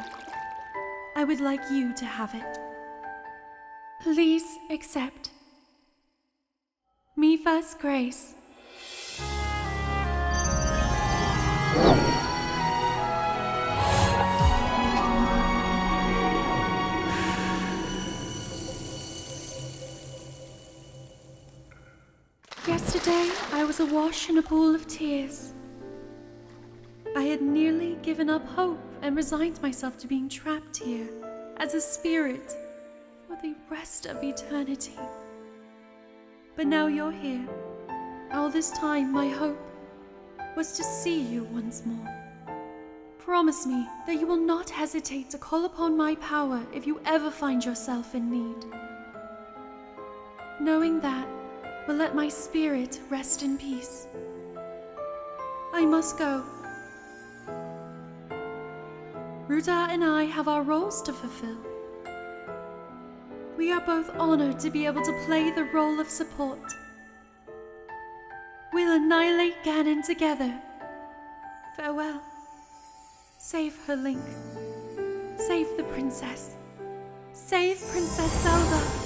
I would like you to have it. Please accept Mipha's grace. Yesterday, I was awash in a pool of tears. I had nearly given up hope and resigned myself to being trapped here as a spirit for the rest of eternity. But now you're here. All this time, my hope was to see you once more. Promise me that you will not hesitate to call upon my power if you ever find yourself in need. Knowing that will let my spirit rest in peace. I must go. Ruta and I have our roles to fulfill. We are both honored to be able to play the role of support. We'll annihilate Ganon together. Farewell. Save her, Link. Save the princess. Save Princess Zelda.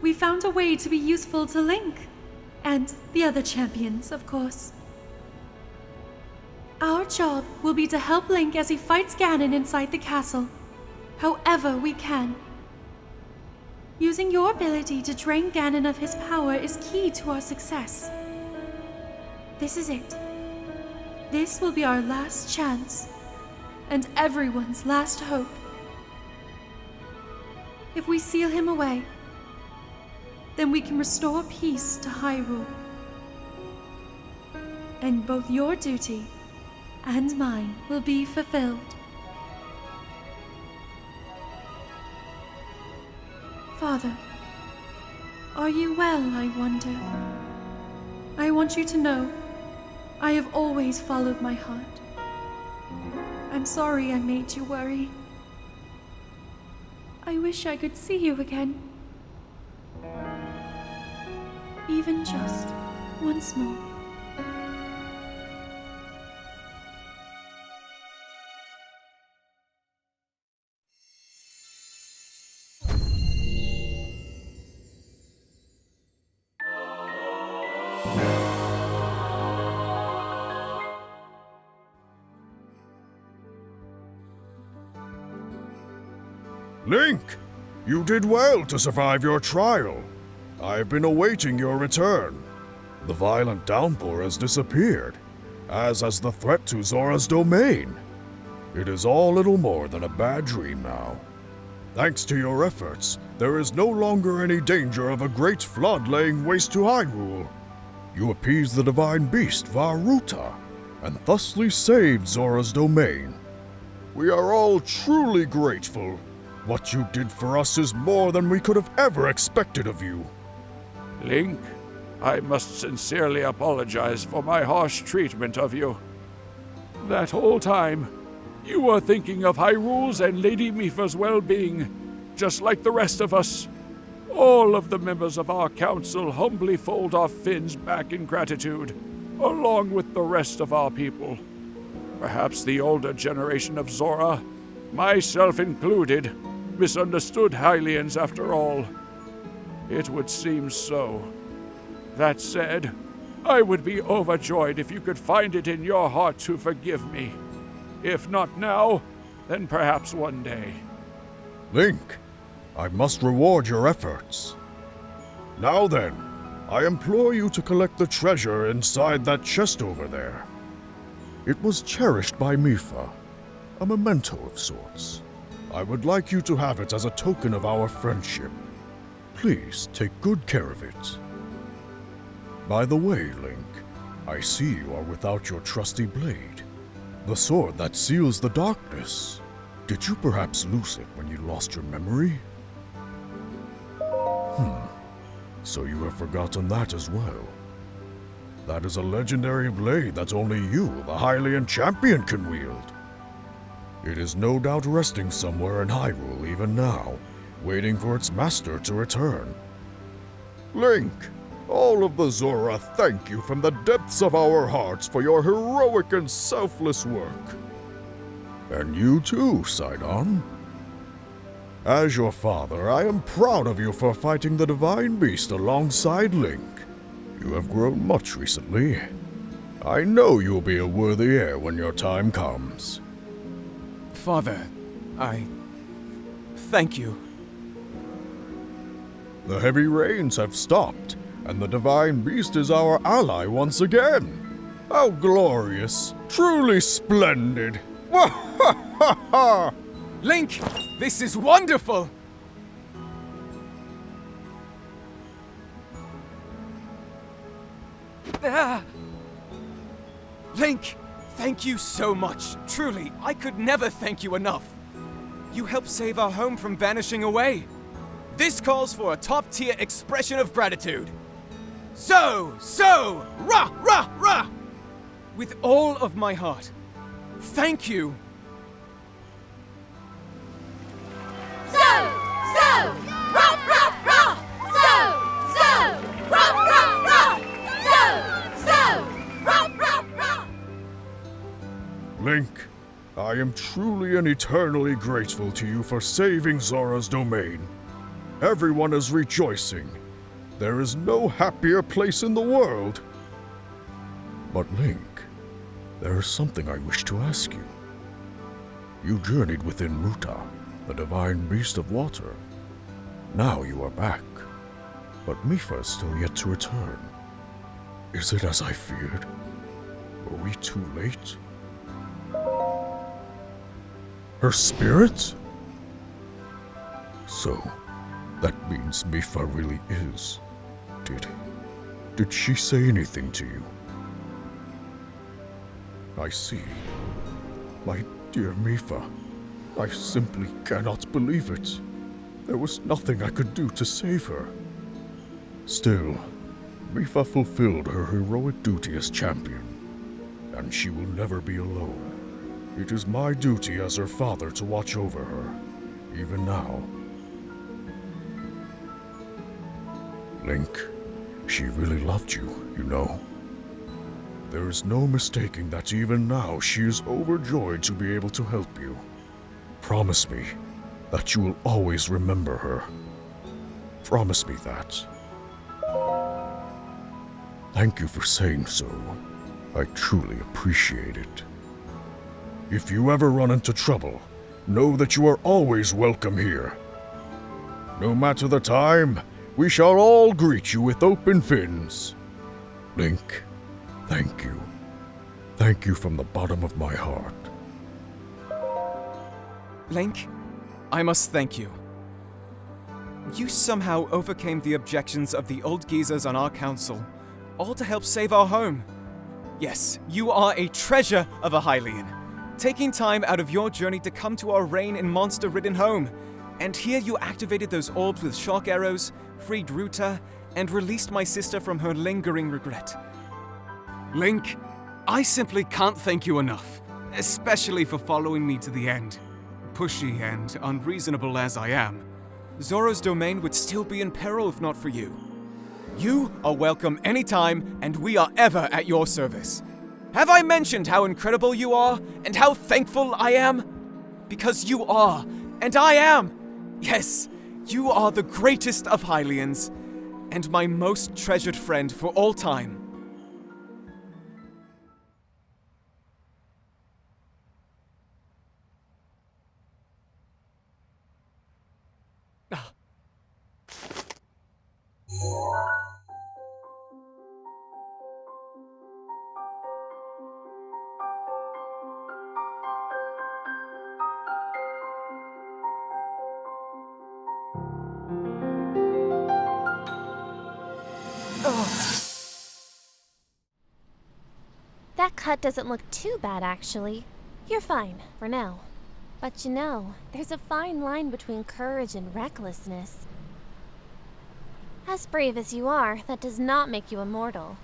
We found a way to be useful to Link. And the other champions, of course. Our job will be to help Link as he fights Ganon inside the castle, however we can. Using your ability to drain Ganon of his power is key to our success. This is it. This will be our last chance, and everyone's last hope. If we seal him away, then we can restore peace to Hyrule. And both your duty and mine will be fulfilled. Father, are you well, I wonder? I want you to know I have always followed my heart. I'm sorry I made you worry. I wish I could see you again. Even just once more. Link, you did well to survive your trial. I've been awaiting your return. The violent downpour has disappeared, as has the threat to Zora's domain. It is all little more than a bad dream now. Thanks to your efforts, there is no longer any danger of a great flood laying waste to Hyrule. You appeased the divine beast Ruta, and thusly saved Zora's domain. We are all truly grateful. What you did for us is more than we could have ever expected of you. Link, I must sincerely apologize for my harsh treatment of you. That whole time, you were thinking of Hyrule's and Lady Mipha's well-being, just like the rest of us. All of the members of our council humbly fold our fins back in gratitude, along with the rest of our people. Perhaps the older generation of Zora, myself included, misunderstood Hylians after all. It would seem so. That said, I would be overjoyed if you could find it in your heart to forgive me. If not now, then perhaps one day. Link, I must reward your efforts. Now then, I implore you to collect the treasure inside that chest over there. It was cherished by Mipha, a memento of sorts. I would like you to have it as a token of our friendship. Please take good care of it. By the way, Link, I see you are without your trusty blade. The sword that seals the darkness. Did you perhaps lose it when you lost your memory? So you have forgotten that as well. That is a legendary blade that only you, the Hylian champion, can wield. It is no doubt resting somewhere in Hyrule even now, waiting for its master to return. Link, all of the Zora thank you from the depths of our hearts for your heroic and selfless work. And you too, Sidon. As your father, I am proud of you for fighting the Divine Beast alongside Link. You have grown much recently. I know you'll be a worthy heir when your time comes. Father, thank you. The heavy rains have stopped, and the Divine Beast is our ally once again. How glorious! Truly splendid! Link, this is wonderful! Link, thank you so much. Truly, I could never thank you enough. You helped save our home from vanishing away. This calls for a top-tier expression of gratitude. So, rah, rah, rah! With all of my heart, thank you. Rah, rah, rah! Rah, rah, rah! Rah, rah, rah! Link, I am truly and eternally grateful to you for saving Zora's domain. Everyone is rejoicing. There is no happier place in the world. But Link, there is something I wish to ask you. You journeyed within Ruta, the divine beast of water. Now you are back, but Mipha is still yet to return. Is it as I feared? Were we too late? Her spirit? So, that means Mipha really is. Did she say anything to you? I see. My dear Mipha, I simply cannot believe it. There was nothing I could do to save her. Still, Mipha fulfilled her heroic duty as champion, and she will never be alone. It is my duty as her father to watch over her, even now. Link, she really loved you, you know. There is no mistaking that even now she is overjoyed to be able to help you. Promise me that you will always remember her. Promise me that. Thank you for saying so. I truly appreciate it. If you ever run into trouble, know that you are always welcome here. No matter the time, we shall all greet you with open fins. Link, thank you. Thank you from the bottom of my heart. Link, I must thank you. You somehow overcame the objections of the old geezers on our council, all to help save our home. Yes, you are a treasure of a Hylian, taking time out of your journey to come to our rain and monster-ridden home. And here you activated those orbs with shock arrows, freed Ruta, and released my sister from her lingering regret. Link, I simply can't thank you enough, especially for following me to the end. Pushy and unreasonable as I am, Zora's domain would still be in peril if not for you. You are welcome anytime, and we are ever at your service. Have I mentioned how incredible you are, and how thankful I am? Because you are, and I am. Yes, you are the greatest of Hylians, and my most treasured friend for all time. That cut doesn't look too bad, actually. You're fine, for now. But you know, there's a fine line between courage and recklessness. As brave as you are, that does not make you immortal.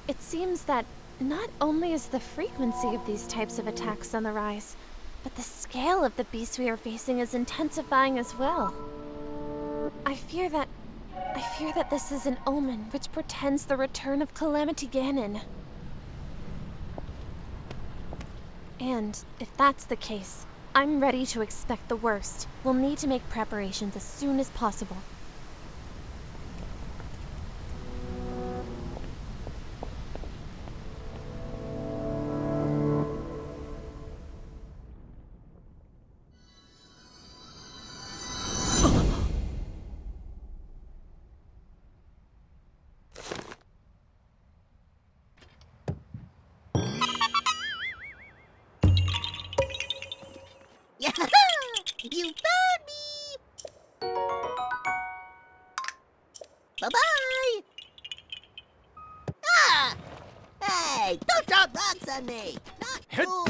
It seems that not only is the frequency of these types of attacks on the rise, but the scale of the beast we are facing is intensifying as well. I fear that this is an omen which portends the return of Calamity Ganon. And if that's the case, I'm ready to expect the worst. We'll need to make preparations as soon as possible. You found me! Bye-bye! Ah! Hey, don't drop rocks on me! Not cool!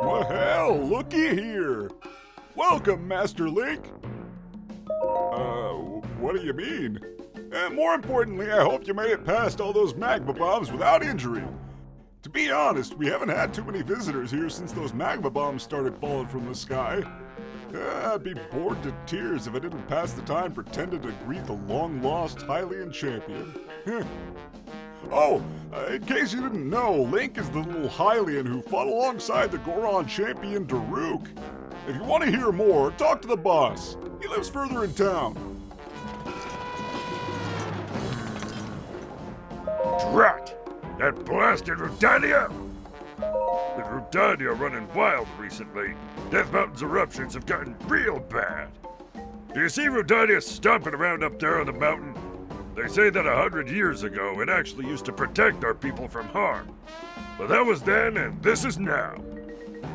Well, looky here. Welcome, Master Link. What do you mean? And more importantly, I hope you made it past all those magma bombs without injury. To be honest, we haven't had too many visitors here since those magma bombs started falling from the sky. I'd be bored to tears if I didn't pass the time pretending to greet the long-lost Hylian champion. Oh, in case you didn't know, Link is the little Hylian who fought alongside the Goron champion Daruk. If you want to hear more, talk to the boss. He lives further in town. Drat! That blasted Rudania! With Rudania running wild recently, Death Mountain's eruptions have gotten real bad. Do you see Rudania stomping around up there on the mountain? They say that 100 years ago it actually used to protect our people from harm. But that was then and this is now.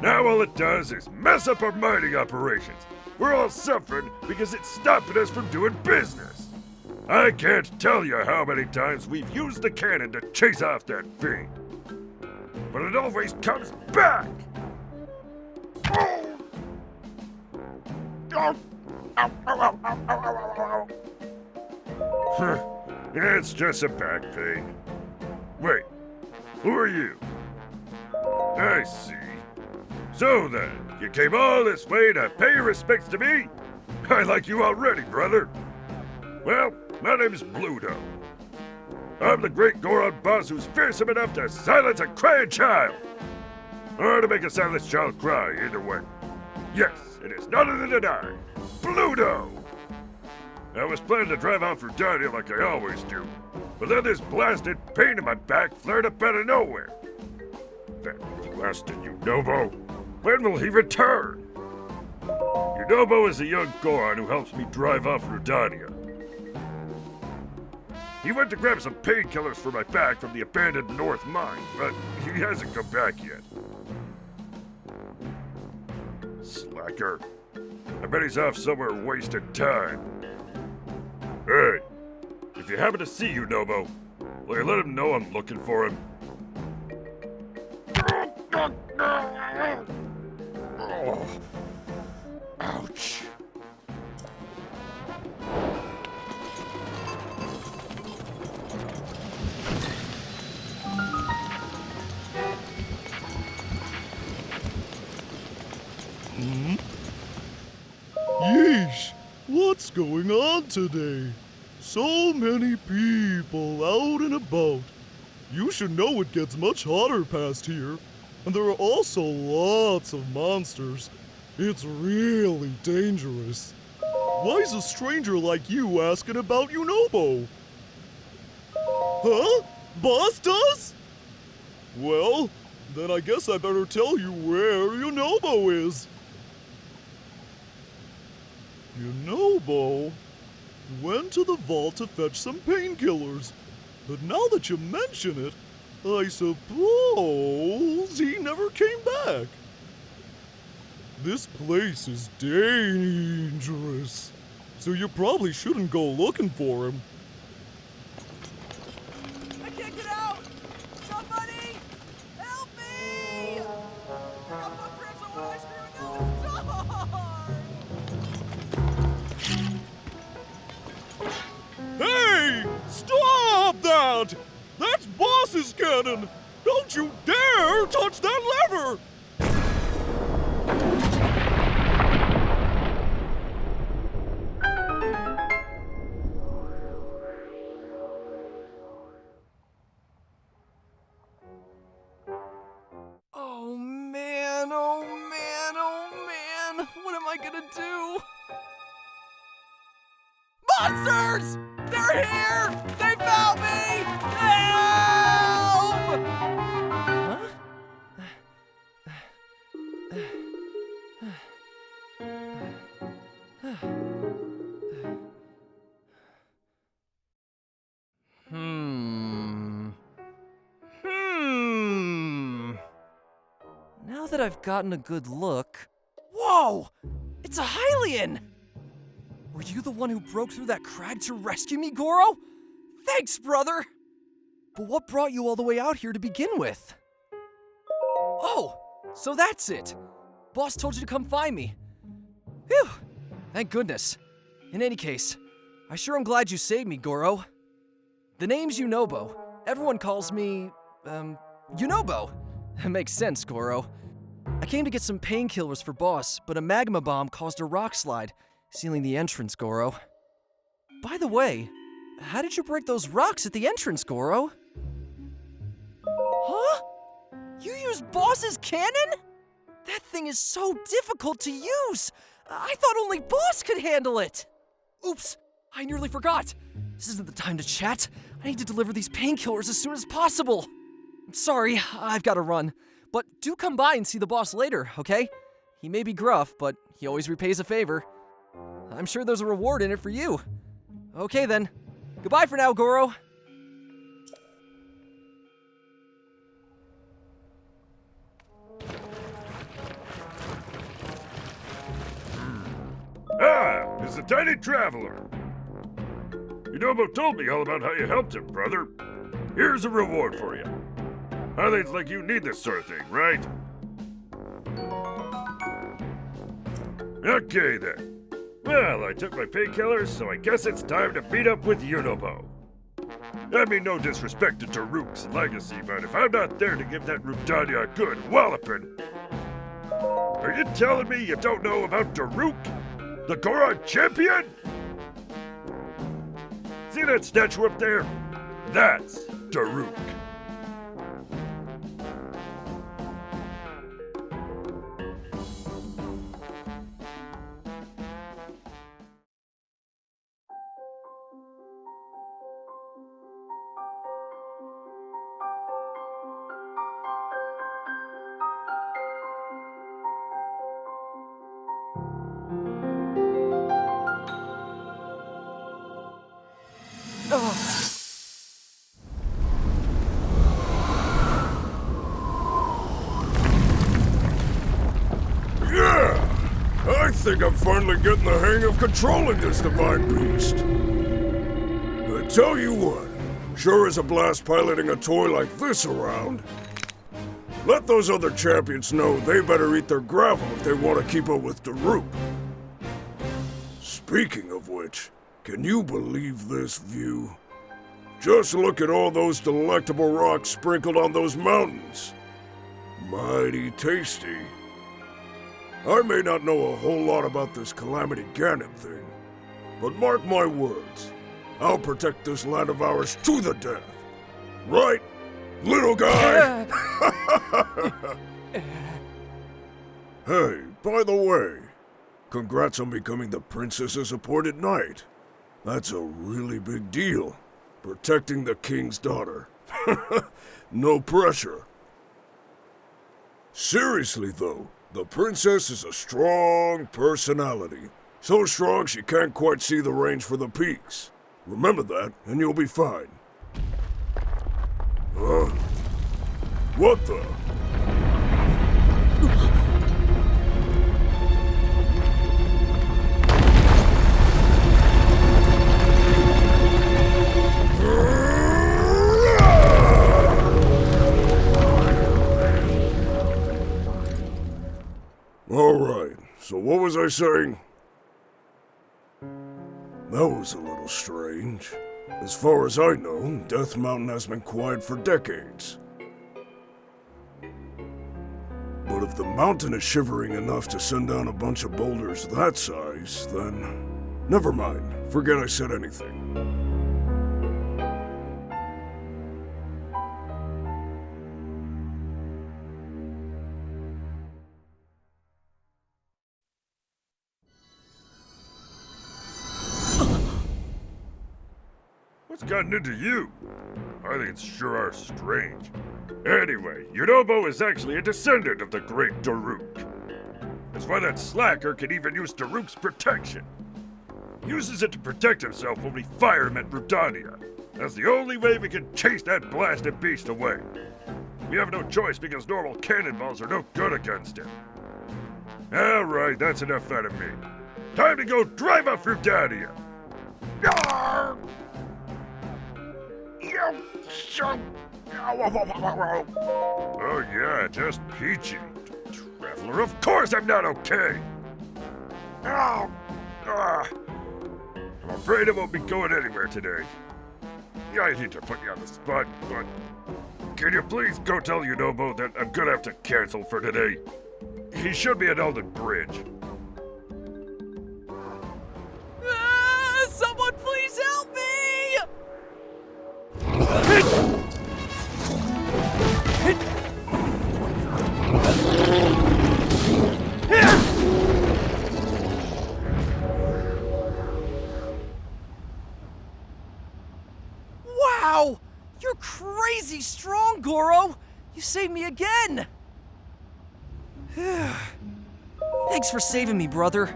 Now all it does is mess up our mining operations. We're all suffering because it's stopping us from doing business. I can't tell you how many times we've used the cannon to chase off that fiend. But it always comes back! Oh! Ow! Ow, ow, ow, ow, ow, ow, ow. It's just a back pain. Wait, who are you? I see. So then, you came all this way to pay your respects to me? I like you already, brother. Well, my name is Bludo. I'm the great Goron boss who's fearsome enough to silence a crying child. Or to make a silenced child cry, either way. Yes, it is none other than I, Bludo. I was planning to drive off Rudania like I always do, but then this blasted pain in my back flared up out of nowhere. That blasted Yunobo. When will he return? Yunobo is a young Goron who helps me drive off Rudania. He went to grab some painkillers for my back from the abandoned North Mine, but he hasn't come back yet. Slacker. I bet he's off somewhere wasting time. Hey, if you happen to see Yunobo, will you let him know I'm looking for him? Oh. Ouch. Yeesh, what's going on today? So many people out and about. You should know it gets much hotter past here. And there are also lots of monsters. It's really dangerous. Why is a stranger like you asking about Yunobo? Huh? Boss does? Well, then I guess I better tell you where Yunobo is. Yunobo went to the vault to fetch some painkillers. But now that you mention it, I suppose he never came back. This place is dangerous, so you probably shouldn't go looking for him. I can't get out! Somebody! Help me! I got footprints on what ice cream and now it's dark! Hey! Stop that! That's Boss's cannon! Don't you dare touch that lever! Oh man, oh man, oh man! What am I gonna do? Monsters! They're here! They found me! Help! Now that I've gotten a good look... Whoa! It's a Hylian! Were you the one who broke through that crag to rescue me, Goro? Thanks, brother! But what brought you all the way out here to begin with? Oh, so that's it. Boss told you to come find me. Phew, thank goodness. In any case, I sure am glad you saved me, Goro. The name's Yunobo. Everyone calls me, Yunobo. That makes sense, Goro. I came to get some painkillers for Boss, but a magma bomb caused a rock slide, sealing the entrance, Goro. By the way, how did you break those rocks at the entrance, Goro? Huh? You used Boss's cannon? That thing is so difficult to use! I thought only Boss could handle it! Oops, I nearly forgot. This isn't the time to chat. I need to deliver these painkillers as soon as possible. I'm sorry, I've got to run. But do come by and see the boss later, okay? He may be gruff, but he always repays a favor. I'm sure there's a reward in it for you. Okay then, Goodbye for now, Goro. Ah, it's the tiny traveler. Yunobo told me all about how you helped him, brother. Here's a reward for you. Hylians like you need this sort of thing, right? Okay then. Well, I took my painkillers, so I guess it's time to meet up with Yunobo. I mean, no disrespect to Daruk's legacy, but if I'm not there to give that Rudania a good walloping... Are you telling me you don't know about Daruk? The Goron champion? See that statue up there? That's Daruk. I think I'm finally getting the hang of controlling this divine beast. I tell you what, sure is a blast piloting a toy like this around. Let those other champions know they better eat their gravel if they want to keep up with Daruk. Speaking of which, can you believe this view? Just look at all those delectable rocks sprinkled on those mountains. Mighty tasty. I may not know a whole lot about this Calamity Ganon thing, but mark my words, I'll protect this land of ours to the death. Right, little guy? Hey, by the way, congrats on becoming the princess's appointed knight. That's a really big deal, protecting the king's daughter. No pressure. Seriously though, the princess is a strong personality. So strong she can't quite see the range for the peaks. Remember that, and you'll be fine. Huh? What the? Alright, so what was I saying? That was a little strange. As far as I know, Death Mountain has been quiet for decades. But if the mountain is shivering enough to send down a bunch of boulders that size, then... Never mind, forget I said anything. What's gotten into you? Hylians sure are strange. Anyway, Yunobo is actually a descendant of the great Daruk. That's why that slacker can even use Daruk's protection. He uses it to protect himself when we fire him at Rudania. That's the only way we can chase that blasted beast away. We have no choice because normal cannonballs are no good against him. Alright, that's enough out of me. Time to go drive off Rudania! Yarr! Oh yeah, just peachy. Traveler, of course I'm not okay! I'm afraid I won't be going anywhere today. Yeah, I hate to put you on the spot, but... Can you please go tell Yunobo that I'm gonna have to cancel for today? He should be at Eldin Bridge. Someone please help me! Wow! You're crazy strong, Goro! You saved me again! Thanks for saving me, brother.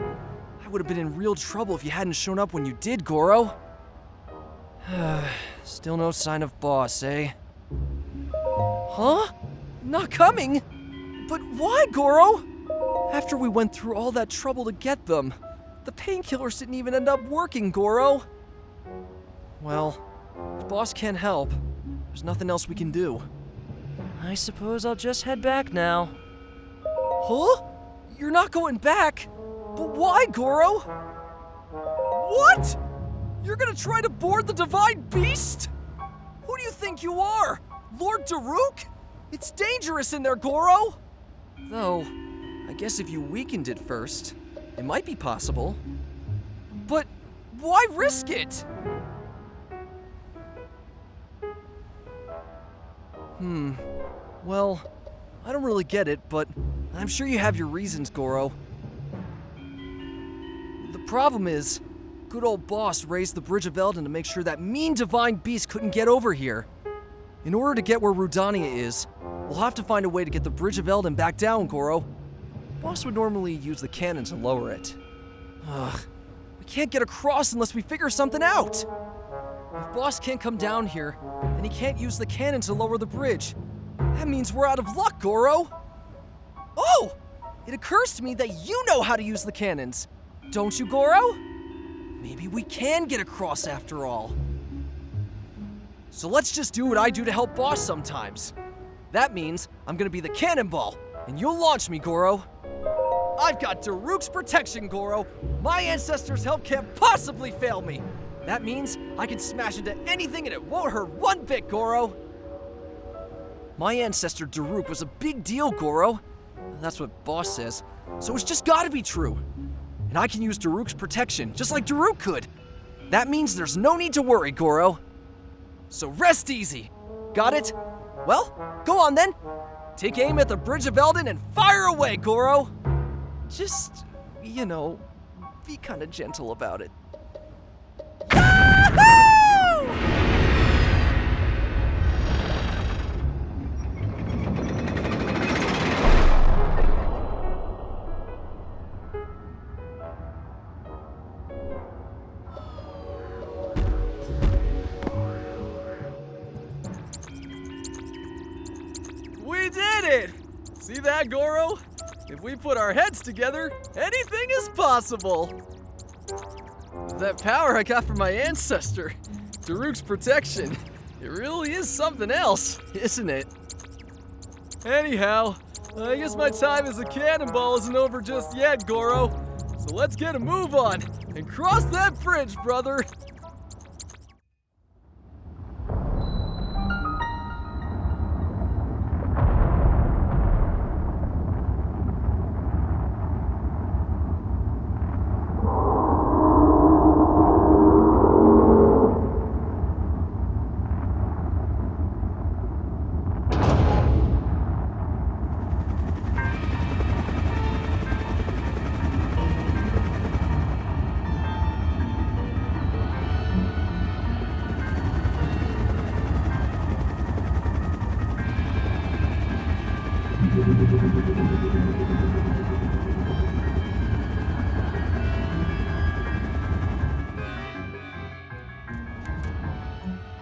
I would have been in real trouble if you hadn't shown up when you did, Goro. Still no sign of boss, eh? Huh? Not coming? But why, Goro? After we went through all that trouble to get them, the painkillers didn't even end up working, Goro. Well, if boss can't help, there's nothing else we can do. I suppose I'll just head back now. Huh? You're not going back? But why, Goro? What? You're gonna try to board the Divine Beast? Who do you think you are? Lord Daruk? It's dangerous in there, Goro! Though, I guess if you weakened it first, it might be possible. But why risk it? Well, I don't really get it, but I'm sure you have your reasons, Goro. The problem is, good old boss raised the Bridge of Eldin to make sure that mean Divine Beast couldn't get over here. In order to get where Rudania is, we'll have to find a way to get the Bridge of Eldin back down, Goro. Boss would normally use the cannon to lower it. Ugh, we can't get across unless we figure something out. If boss can't come down here, then he can't use the cannon to lower the bridge. That means we're out of luck, Goro. Oh! It occurs to me that you know how to use the cannons. Don't you, Goro? Maybe we can get across after all. So let's just do what I do to help boss sometimes. That means I'm gonna be the cannonball, and you'll launch me, Goro. I've got Daruk's protection, Goro. My ancestors' help can't possibly fail me. That means I can smash into anything and it won't hurt one bit, Goro. My ancestor Daruk was a big deal, Goro. That's what boss says, so it's just gotta be true. And I can use Daruk's protection, just like Daruk could. That means there's no need to worry, Goro. So rest easy. Got it? Well, go on then. Take aim at the Bridge of Eldin and fire away, Goro. Just, you know, be kind of gentle about it. We did it! See that, Goro? If we put our heads together, anything is possible! That power I got from my ancestor, Daruk's protection, it really is something else, isn't it? Anyhow, I guess my time as a cannonball isn't over just yet, Goro. So let's get a move on and cross that bridge, brother!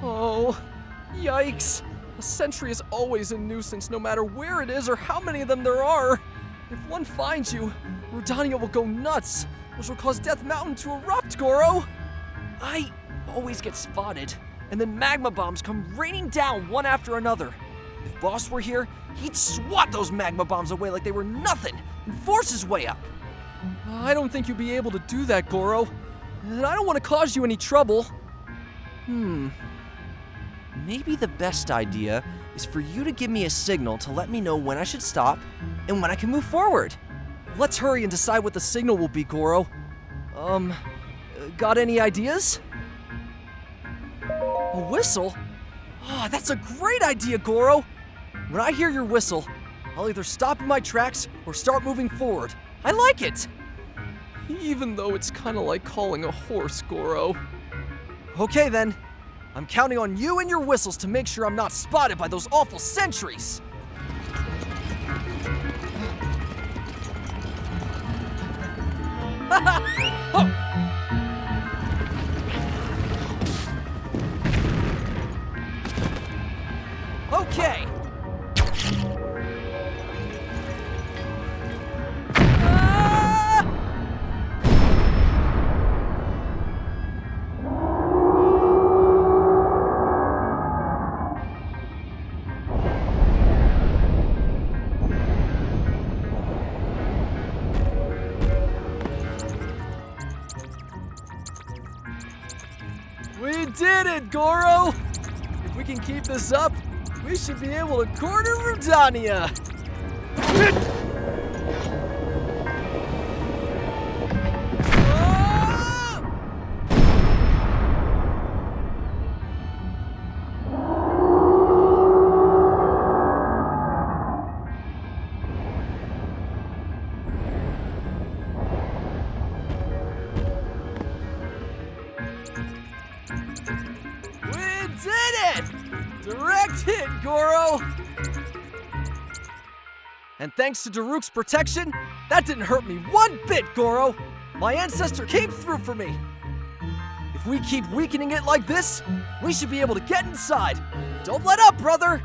Oh, yikes. A sentry is always a nuisance, no matter where it is or how many of them there are. If one finds you, Rudania will go nuts, which will cause Death Mountain to erupt, Goro. I always get spotted, and then magma bombs come raining down one after another. If Boss were here, he'd swat those magma bombs away like they were nothing and force his way up. I don't think you'd be able to do that, Goro, and I don't want to cause you any trouble. Maybe the best idea is for you to give me a signal to let me know when I should stop and when I can move forward. Let's hurry and decide what the signal will be, Goro. Got any ideas? A whistle? Oh, that's a great idea, Goro. When I hear your whistle, I'll either stop in my tracks or start moving forward. I like it. Even though it's kind of like calling a horse, Goro. Okay then. I'm counting on you and your whistles to make sure I'm not spotted by those awful sentries. okay! We did it, Goro! If we can keep this up, we should be able to corner Rudania! Direct hit, Goro! And thanks to Daruk's protection, that didn't hurt me one bit, Goro! My ancestor came through for me! If we keep weakening it like this, we should be able to get inside! Don't let up, brother!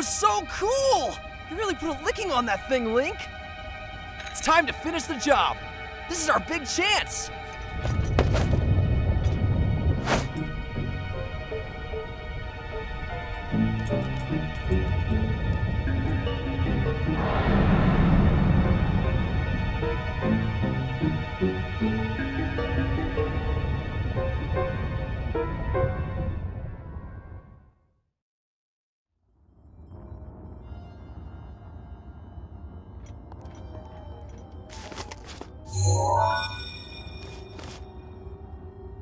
So cool! You really put a licking on that thing, Link! It's time to finish the job! This is our big chance!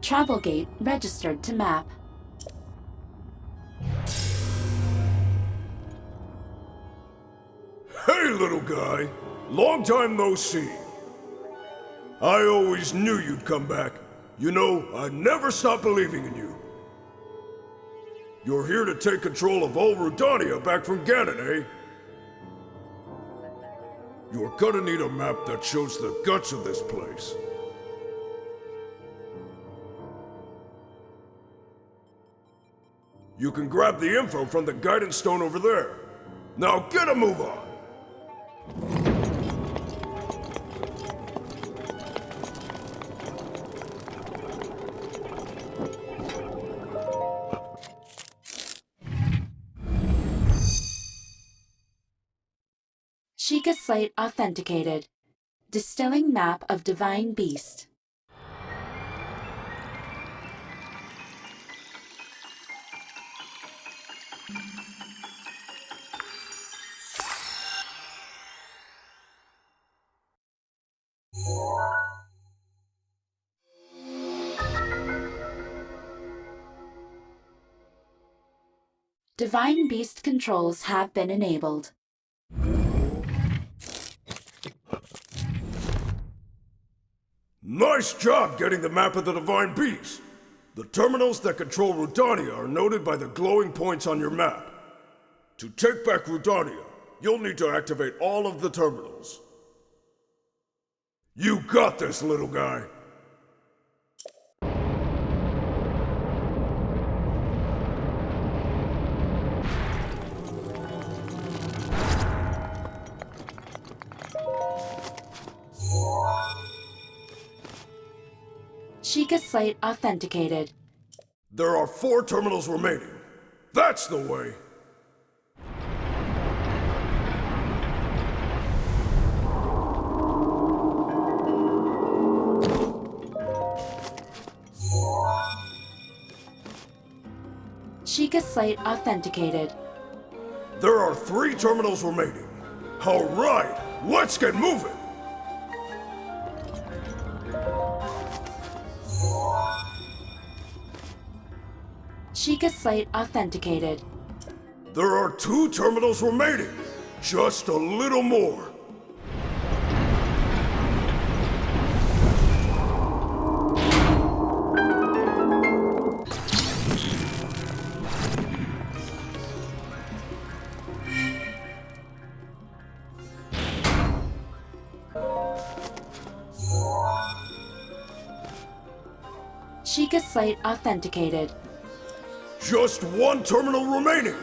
Travel gate registered to map. Hey, little guy. Long time no see. I always knew you'd come back. You know, I never stopped believing in you. You're here to take control of old Rudania back from Ganon, eh? You're gonna need a map that shows the guts of this place. You can grab the info from the guidance stone over there. Now get a move on! Sheikah Slate authenticated. Distilling map of Divine Beast. Divine Beast controls have been enabled. Nice job getting the map of the Divine Beast! The terminals that control Rudania are noted by the glowing points on your map. To take back Rudania, you'll need to activate all of the terminals. You got this, little guy! Sheikah Slate authenticated. There are 4 terminals remaining. That's the way. Sheikah site authenticated. There are 3 terminals remaining. All right, let's get moving. Sheikah site authenticated. There are 2 terminals remaining. Just a little more. Sheikah site authenticated. Just 1 terminal remaining.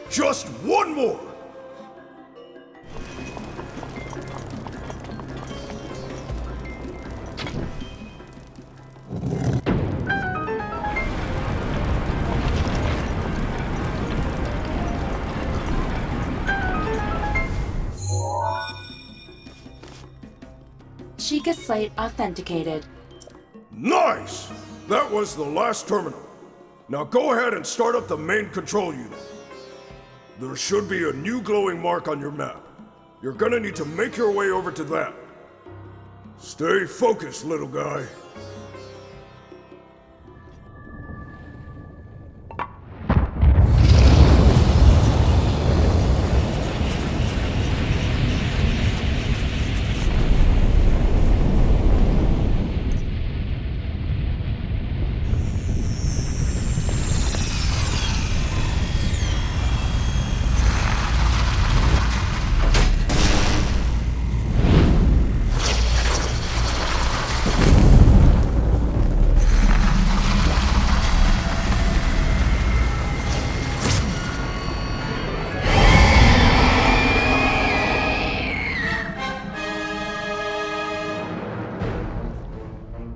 Just 1 more. Sheikah site authenticated. Nice! That was the last terminal. Now go ahead and start up the main control unit. There should be a new glowing mark on your map. You're gonna need to make your way over to that. Stay focused, little guy.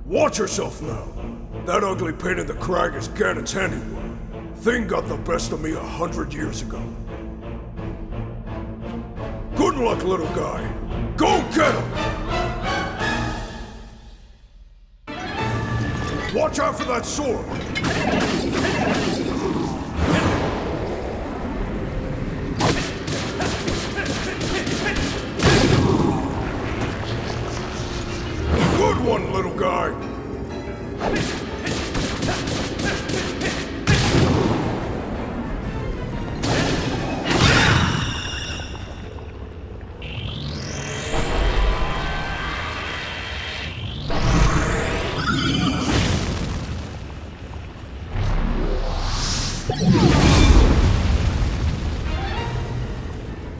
Watch yourself now. That ugly pain in the crag is Ganon's handiwork. Thing got the best of me 100 years ago. Good luck, little guy. Go get him! Watch out for that sword! Good one, little guy!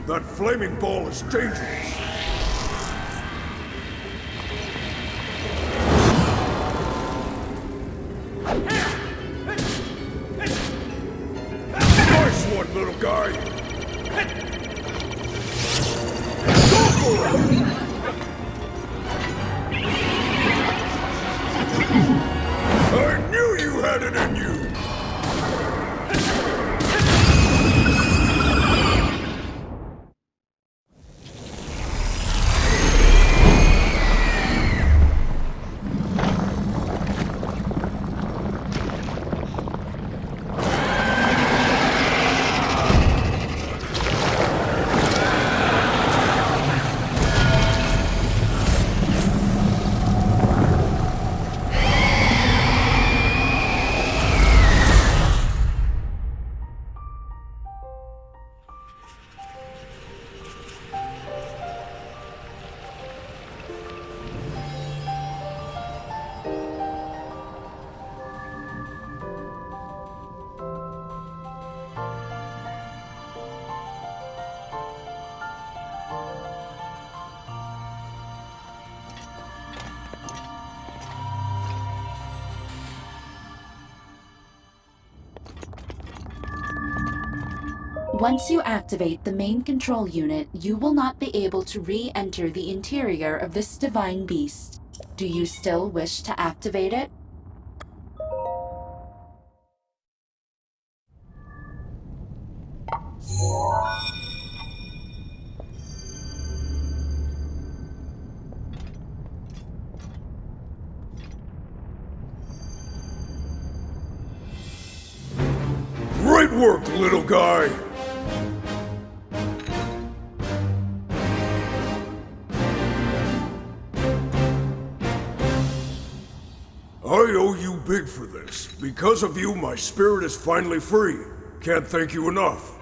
That flaming ball is dangerous. Nice one, little guy. Go for it! I knew you had it in you! Once you activate the main control unit, you will not be able to re-enter the interior of this divine beast. Do you still wish to activate it? Great work, little guy! I owe you big for this. Because of you, my spirit is finally free. Can't thank you enough.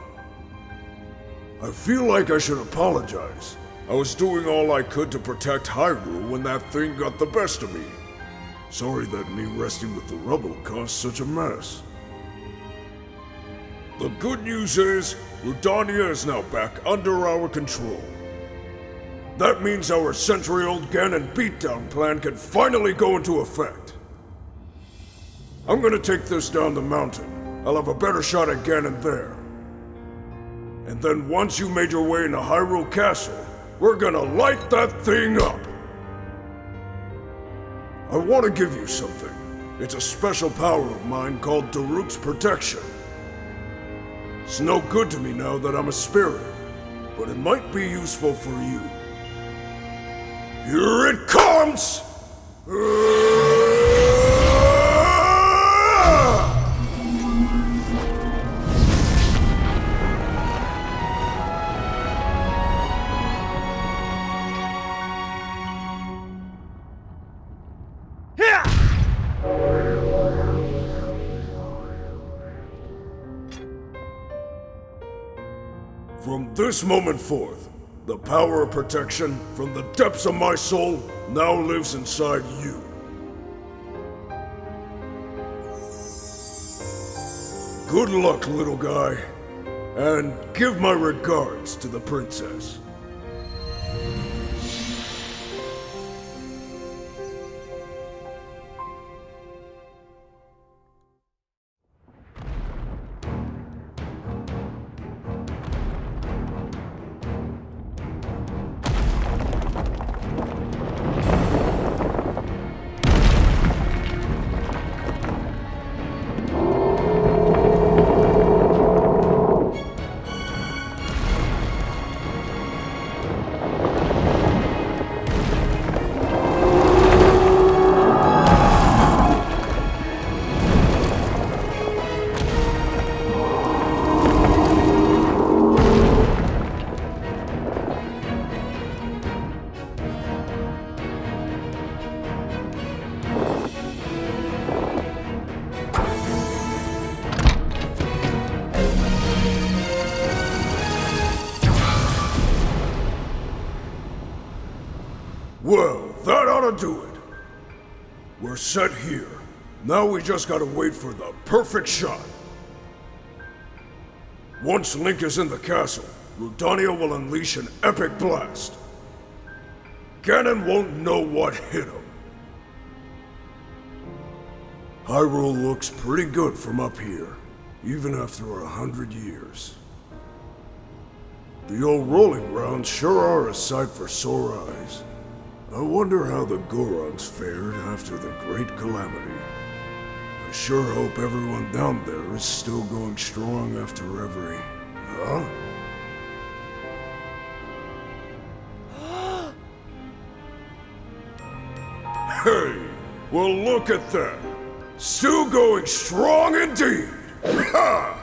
I feel like I should apologize. I was doing all I could to protect Hyrule when that thing got the best of me. Sorry that me resting with the rubble caused such a mess. The good news is, Rudania is now back under our control. That means our century-old Ganon beatdown plan can finally go into effect. I'm gonna take this down the mountain. I'll have a better shot at Ganon there. And then once you made your way into Hyrule Castle, we're gonna light that thing up. I want to give you something. It's a special power of mine called Daruk's Protection. It's no good to me now that I'm a spirit, but it might be useful for you. Here it comes! From this moment forth, the power of protection from the depths of my soul now lives inside you. Good luck, little guy, and give my regards to the princess. Well, that ought to do it. We're set here. Now we just gotta wait for the perfect shot. Once Link is in the castle, Rudania will unleash an epic blast. Ganon won't know what hit him. Hyrule looks pretty good from up here, even after 100 years. The old rolling grounds sure are a sight for sore eyes. I wonder how the Gorons fared after the Great Calamity. I sure hope everyone down there is still going strong after every... Huh? Hey! Well, look at that! Still going strong indeed! Ha!